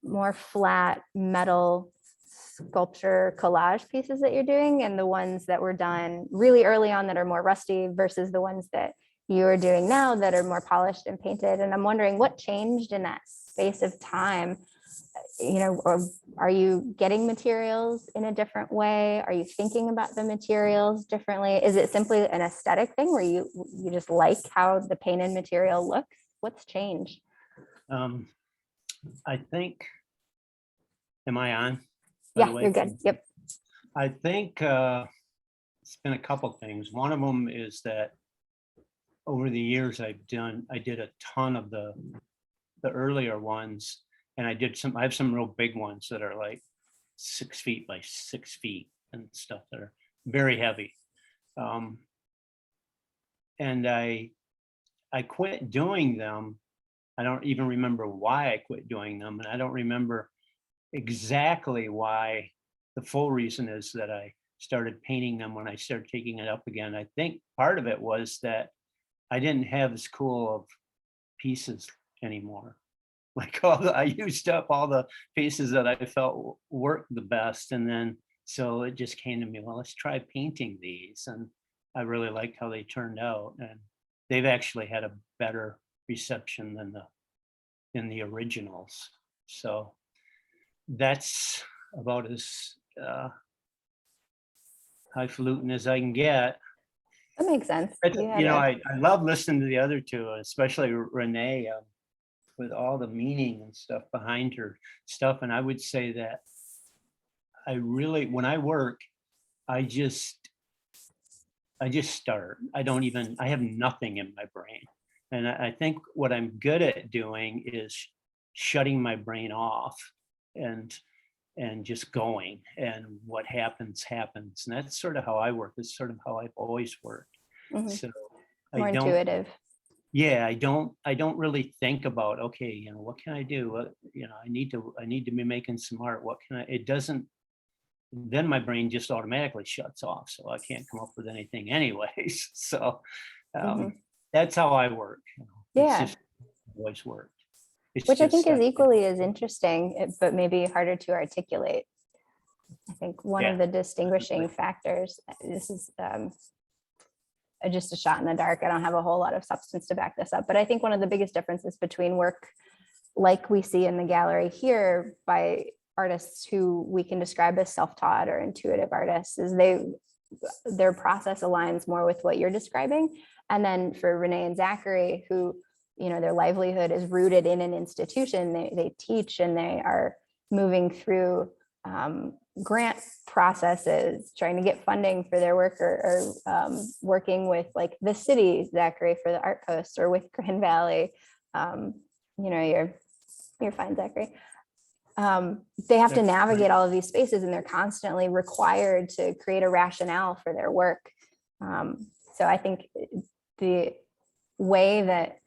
more flat metal sculpture collage pieces that you're doing and the ones that were done really early on that are more rusty versus the ones that you are doing now that are more polished and painted. And I'm wondering what changed in that space of time. You know, or are you getting materials in a different way? Are you thinking about the materials differently? Is it simply an aesthetic thing where you just like how the painted material looks? What's changed? I think, am I on? Yeah, you're good. Yep. I think it's been a couple things. One of them is that over the years I did a ton of the earlier ones. And I have some real big ones that are like 6 feet by 6 feet and stuff that are very heavy. And I quit doing them. I don't even remember why I quit doing them. And I don't remember exactly why. The full reason is that I started painting them when I started taking it up again. I think part of it was that I didn't have as cool of pieces anymore. Like I used up all the pieces that I felt worked the best. And then, so it just came to me, well, let's try painting these. And I really liked how they turned out. And they've actually had a better reception than the originals. So that's about as highfalutin as I can get. That makes sense. I love listening to the other two, especially Renee. With all the meaning and stuff behind her stuff. And I would say that when I work, I just start. I have nothing in my brain. And I think what I'm good at doing is shutting my brain off and just going, and what happens. And that's sort of how I work. It's sort of how I've always worked. Mm-hmm. So more intuitive. Yeah, I don't really think about, okay, you know, what can I do? You know, I need to be making some art. What can it doesn't, then my brain just automatically shuts off. So I can't come up with anything anyways. So that's how I work. You know, yeah. It's just always worked. Which I think is equally as interesting, but maybe harder to articulate. I think one of the distinguishing factors, this is just a shot in the dark. I don't have a whole lot of substance to back this up, but I think one of the biggest differences between work like we see in the gallery here by artists who we can describe as self-taught or intuitive artists is their process aligns more with what you're describing. And then for Renee and Zachary, who, you know, their livelihood is rooted in an institution, they teach and they are moving through grant processes, trying to get funding for their work, or working with like the city, Zachary, for the Art Post, or with Grand Valley. You know, you're fine, Zachary. they have to navigate all of these spaces, and they're constantly required to create a rationale for their work. So I think the way that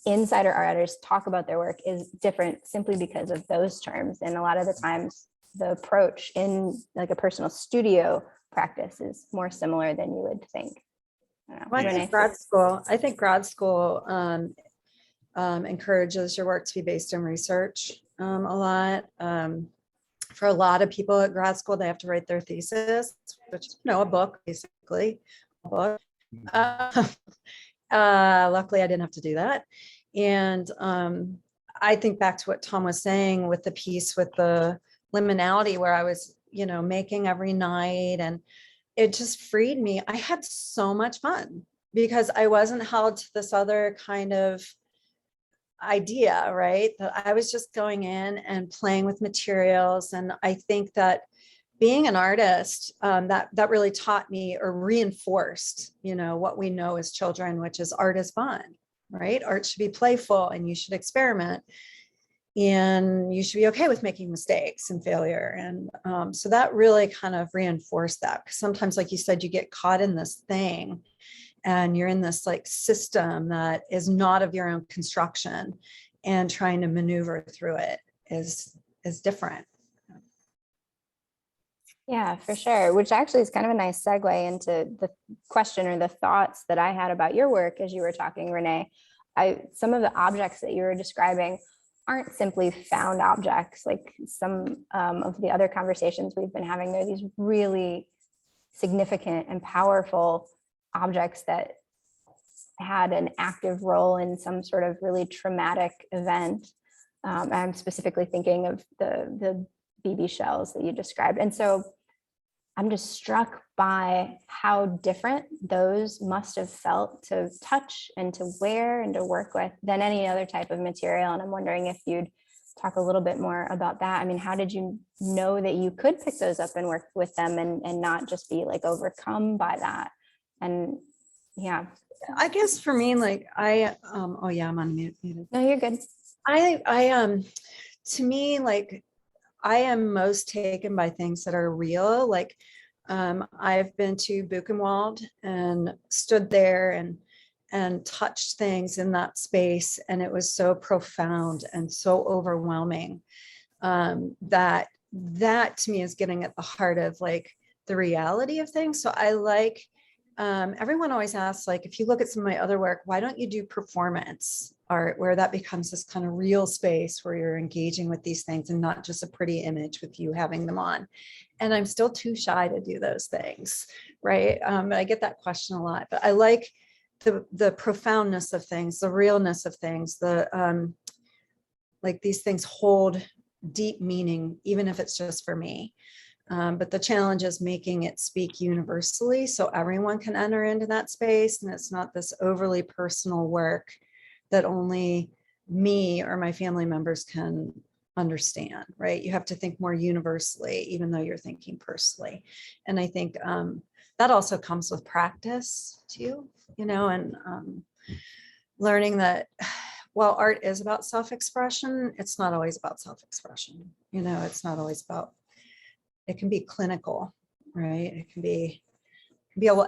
insider artists talk about their work is different simply because of those terms. And a lot of the times the approach in like a personal studio practice is more similar than you would think. I don't know. Well, Renee? I think grad school encourages your work to be based in research a lot. For a lot of people at grad school, they have to write their thesis, which, a book, basically. A book. Luckily, I didn't have to do that. And I think back to what Tom was saying with the piece with the liminality, where I was, making every night, and it just freed me. I had so much fun because I wasn't held to this other kind of idea, right? That I was just going in and playing with materials. And I think that being an artist, that really taught me or reinforced, what we know as children, which is art is fun, right? Art should be playful, and you should experiment, and you should be okay with making mistakes and failure. And so that really kind of reinforced that. Because sometimes, like you said, you get caught in this thing, and you're in this like system that is not of your own construction, and trying to maneuver through it is different. Yeah, for sure. Which actually is kind of a nice segue into the question or the thoughts that I had about your work as you were talking, Renee. Some of the objects that you were describing aren't simply found objects. Like some of the other conversations we've been having, there are these really significant and powerful objects that had an active role in some sort of really traumatic event. I'm specifically thinking of the BB shells that you described. And so I'm just struck by how different those must have felt to touch and to wear and to work with than any other type of material. And I'm wondering if you'd talk a little bit more about that. I mean, how did you know that you could pick those up and work with them and not just be like overcome by that? And yeah. I guess for me, like oh yeah, I'm unmuted. No, you're good. To me, like, I am most taken by things that are real. Like, I've been to Buchenwald and stood there and touched things in that space, and it was so profound and so overwhelming that to me is getting at the heart of like the reality of things. So I like. Everyone always asks, like, if you look at some of my other work, why don't you do performance art where that becomes this kind of real space where you're engaging with these things and not just a pretty image with you having them on? And I'm still too shy to do those things, right? I get that question a lot, but I like the profoundness of things, the realness of things, like these things hold deep meaning, even if it's just for me. But the challenge is making it speak universally so everyone can enter into that space, and it's not this overly personal work that only me or my family members can understand, right? You have to think more universally, even though you're thinking personally. And I think that also comes with practice too, and learning that while art is about self-expression, it's not always about self-expression. It's not always about. It can be clinical, right? It can be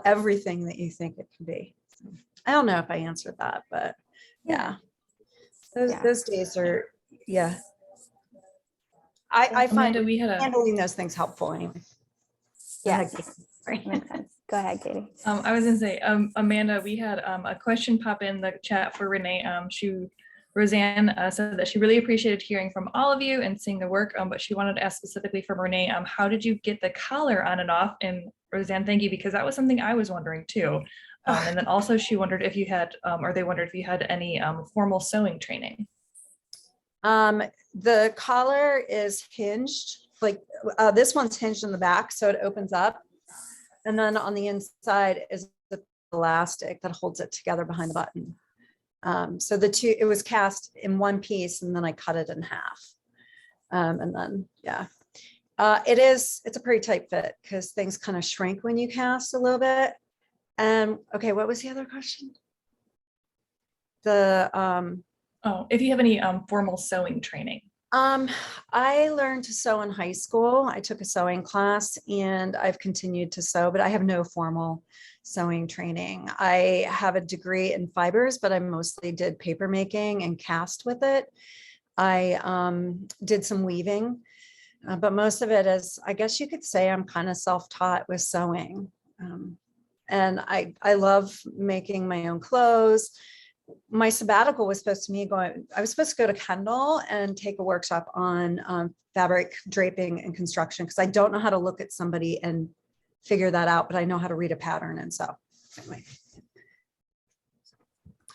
everything that you think it can be. So, I don't know if I answered that, but yeah. Those days are, yeah. I find Amanda, handling those things helpful anyway. Yeah, Right. makes sense. Go ahead, Katie. I was gonna say, Amanda, we had a question pop in the chat for Renee. Roseanne said that she really appreciated hearing from all of you and seeing the work, but she wanted to ask specifically from Renee, how did you get the collar on and off? And Roseanne, thank you, because that was something I was wondering too. And then also she wondered if you had, or they wondered if you had any formal sewing training. The collar is hinged, like this one's hinged in the back, so it opens up. And then on the inside is the elastic that holds it together behind the button. So it was cast in one piece, and then I cut it in half. And then, yeah, it's a pretty tight fit because things kind of shrink when you cast a little bit. And okay, what was the other question? If you have any formal sewing training. I learned to sew in high school. I took a sewing class and I've continued to sew, but I have no formal sewing training. I have a degree in fibers, but I mostly did paper making and cast with it. I did some weaving, but most of it is, I guess you could say I'm kind of self-taught with sewing. And I love making my own clothes. My sabbatical was supposed to me going, I was supposed to go to Kendall and take a workshop on fabric draping and construction, because I don't know how to look at somebody and figure that out, but I know how to read a pattern and sew. Anyway,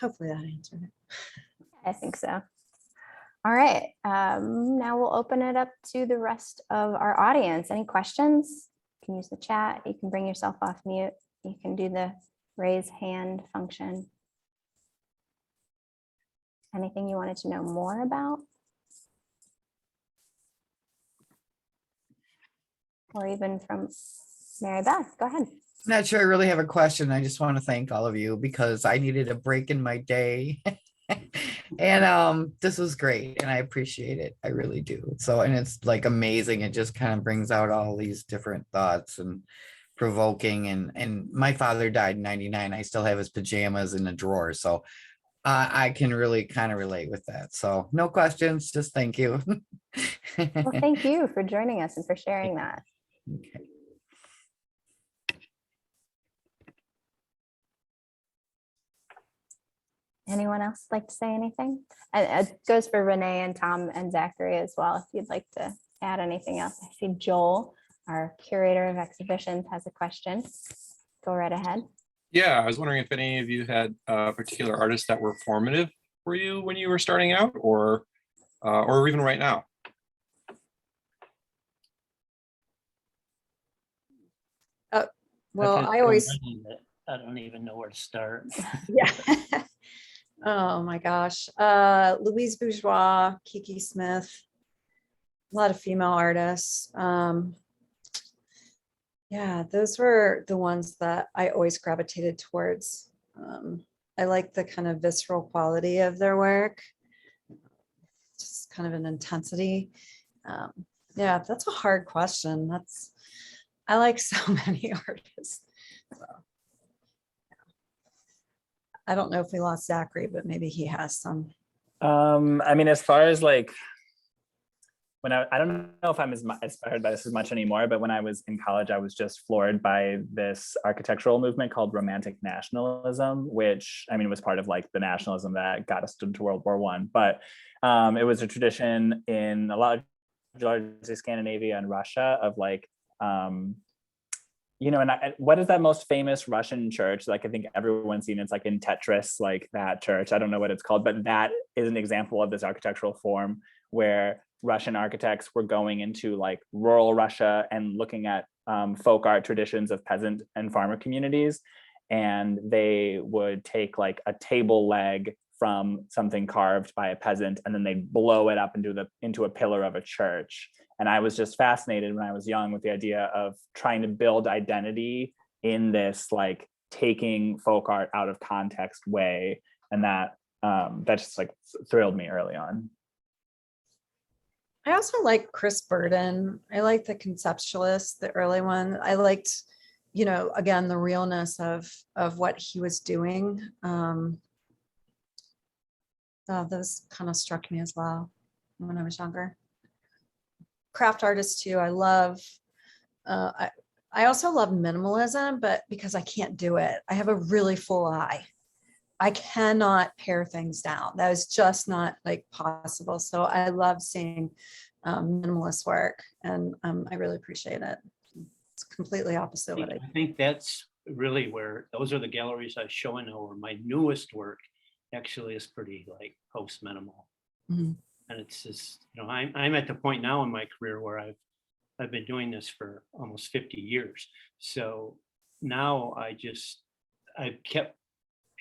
hopefully that answered it. I think so. All right, now we'll open it up to the rest of our audience. Any questions? You can use the chat. You can bring yourself off mute. You can do the raise hand function. Anything you wanted to know more about? Or even from Mary Beth, go ahead. Not sure I really have a question. I just want to thank all of you because I needed a break in my day. And this was great and I appreciate it. I really do. So, and it's like amazing. It just kind of brings out all these different thoughts and provoking. And my father died in 99. I still have his pajamas in the drawer. So I can really kind of relate with that. So no questions, just thank you. Well, thank you for joining us and for sharing that. Okay. Anyone else like to say anything? And it goes for Renee and Tom and Zachary as well, if you'd like to add anything else. I see Joel, our curator of exhibitions, has a question. Go right ahead. Yeah, I was wondering if any of you had particular artists that were formative for you when you were starting out, or even right now. Well, I've had I so always, many that I don't even know where to start. yeah. Oh my gosh. Louise Bourgeois, Kiki Smith, a lot of female artists. Yeah, those were the ones that I always gravitated towards. I like the kind of visceral quality of their work, just kind of an intensity. Yeah, that's a hard question. I like so many artists. So, I don't know if we lost Zachary, but maybe he has some. I mean, as far as like, when I don't know if I'm as inspired by this as much anymore, but when I was in college, I was just floored by this architectural movement called Romantic Nationalism, which, I mean, was part of like the nationalism that got us into World War I. But it was a tradition in a lot of largely Scandinavia and Russia of like, you know, and what is that most famous Russian church? Like, I think everyone's seen it's like in Tetris, like that church. I don't know what it's called, but that is an example of this architectural form where Russian architects were going into like rural Russia and looking at folk art traditions of peasant and farmer communities. And they would take like a table leg from something carved by a peasant, and then they'd blow it up into a pillar of a church. And I was just fascinated when I was young with the idea of trying to build identity in this like taking folk art out of context way. And that just like thrilled me early on. I also like Chris Burden. I like the conceptualist, the early one. I liked, you know, again, the realness of what he was doing. Those kind of struck me as well when I was younger. Craft artists too. I love, I also love minimalism, but because I can't do it, I have a really full eye. I cannot pare things down. That is just not like possible. So I love seeing minimalist work, and I really appreciate it. It's completely opposite what I think that's really where those are the galleries I show in now, where my newest work actually is pretty like post minimal. Mhm. And it's just, you know, I'm at the point now in my career where I've been doing this for almost 50 years. So now I've kept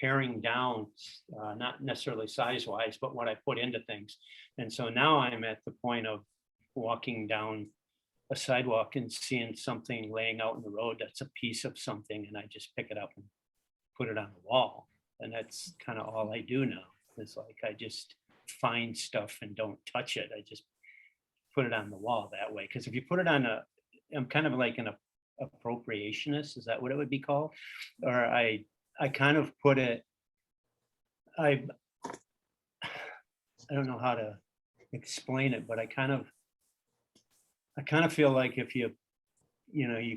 paring down, not necessarily size wise, but what I put into things. And so now I'm at the point of walking down a sidewalk and seeing something laying out in the road that's a piece of something, and I just pick it up and put it on the wall. And that's kind of all I do now. It's like I just find stuff and don't touch it. I just put it on the wall that way. Because if you put it on I'm kind of like an appropriationist, is that what it would be called? Or I kind of put it, I don't know how to explain it, but I kind of feel like if you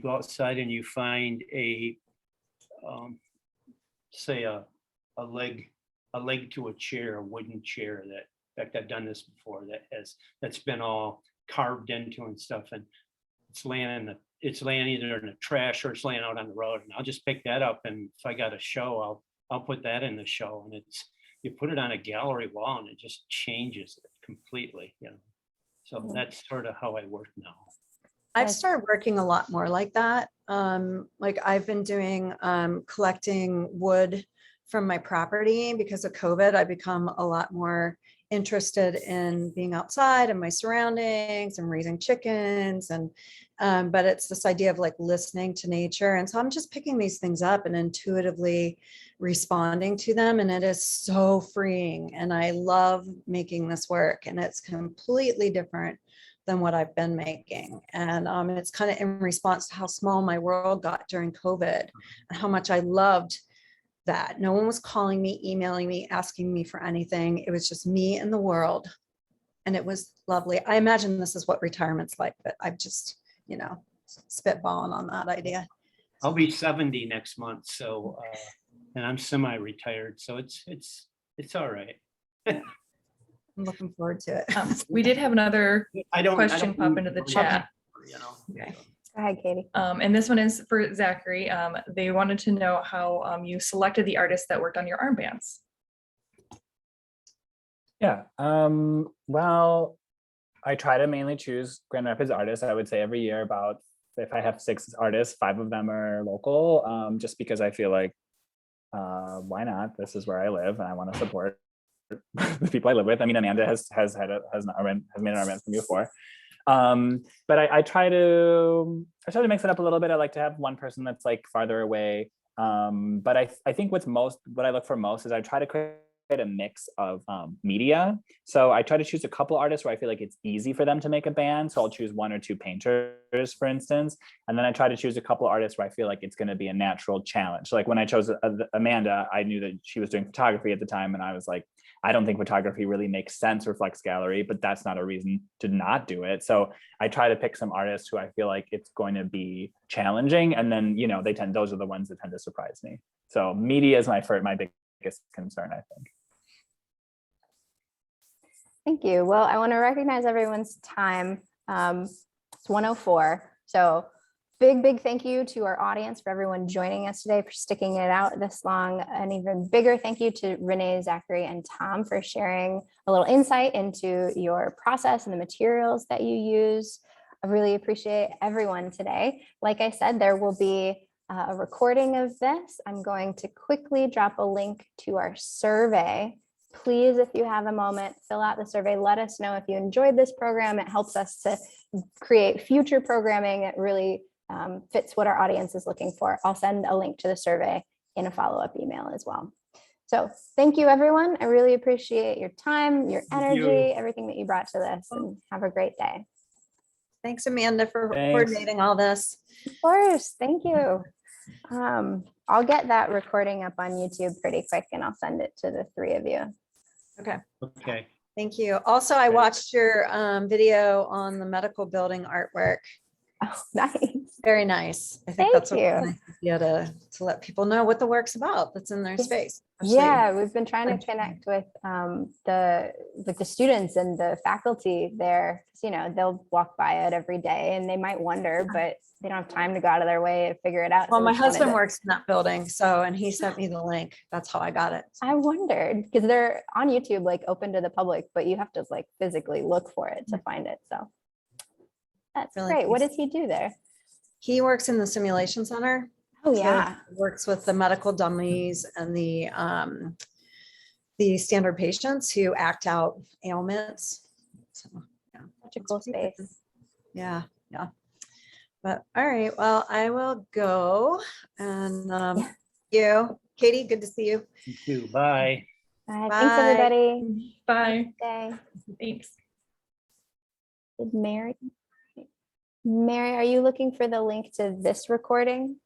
go outside and you find a say a leg to a chair, a wooden chair that, in fact, I've done this before, that's been all carved into and stuff, and it's laying either in the trash or it's laying out on the road, and I'll just pick that up, and if I got a show, I'll put that in the show, and you put it on a gallery wall and it just changes it completely, So that's sort of how I work now. I've started working a lot more like that. Like I've been doing collecting wood from my property because of COVID. I've become a lot more interested in being outside and my surroundings and raising chickens, and but it's this idea of like listening to nature. And so I'm just picking these things up and intuitively responding to them, and it is so freeing, and I love making this work, and it's completely different than what I've been making. And it's kind of in response to how small my world got during COVID and how much I loved that. No one was calling me, emailing me, asking me for anything. It was just me and the world. And it was lovely. I imagine this is what retirement's like, but I'm just, spitballing on that idea. I'll be 70 next month. So, and I'm semi-retired. So it's all right. I'm looking forward to it. We did have another question pop into the know. chat. Go ahead, Katie. And this one is for Zachary. They wanted to know how you selected the artists that worked on your armbands. Yeah. Well, I try to mainly choose Grand Rapids artists. I would say every year if I have 6 artists, 5 of them are local, just because I feel like, why not? This is where I live and I want to support the people I live with. I mean, Amanda has made an armband from before. But I try to mix it up a little bit. I like to have one person that's like farther away. But I think what I look for most is I try to create a mix of media. So I try to choose a couple artists where I feel like it's easy for them to make a band. So I'll choose 1 or 2 painters, for instance. And then I try to choose a couple artists where I feel like it's going to be a natural challenge. So like when I chose Amanda, I knew that she was doing photography at the time. And I was like, I don't think photography really makes sense for Flex Gallery, but that's not a reason to not do it. So I try to pick some artists who I feel like it's going to be challenging. And then, those are the ones that tend to surprise me. So media is my biggest concern, I think. Thank you. Well, I want to recognize everyone's time. It's 1:04. So big thank you to our audience, for everyone joining us today, for sticking it out this long. An even bigger thank you to Renee, Zachary, and Tom for sharing a little insight into your process and the materials that you use. I really appreciate everyone today. Like I said, there will be a recording of this. I'm going to quickly drop a link to our survey. Please, if you have a moment, fill out the survey. Let us know if you enjoyed this program. It helps us to create future programming. It really fits what our audience is looking for. I'll send a link to the survey in a follow-up email as well. So thank you, everyone. I really appreciate your time, your energy, everything that you brought to this, and have a great day. Thanks, Amanda, for coordinating all this. Of course, thank you. I'll get that recording up on YouTube pretty quick, and I'll send it to the 3 of you. Okay. Thank you. Also, I watched your video on the medical building artwork. Oh, nice. Very nice. I think that's a nice idea to let people know what the work's about that's in their space. Yeah, we've been trying to connect with the students and the faculty there. They'll walk by it every day and they might wonder, but they don't have time to go out of their way to figure it out. Well, my husband works in that building, and he sent me the link. That's how I got it. I wondered, because they're on YouTube, like open to the public, but you have to like physically look for it to find it. So that's really great. What does he do there? He works in the simulation center. Oh yeah. So works with the medical dummies and the standard patients who act out ailments. So yeah, such a cool space. Yeah. But all right, well, I will go. And you, Katie, good to see you. You too. Bye. Bye. Thanks, everybody. Bye. Bye. Thanks. Did Mary? Mary, are you looking for the link to this recording?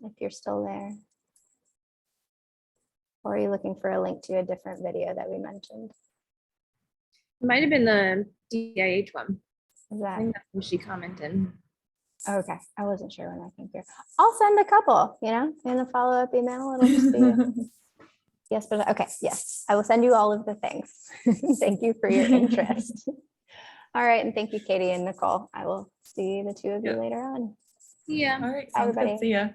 If you're still there. Or are you looking for a link to a different video that we mentioned? Might have been the DIH one. Is I that think that's when she commented. okay? I wasn't sure when I came through. I'll send a couple, in the follow-up email. It'll just be yes, but okay, yes. I will send you all of the things. Thank you for your interest. All right, and thank you, Katie and Nicole. I will see the two of you Yeah. later on. Yeah. All right, Bye, sounds good. everybody. See ya.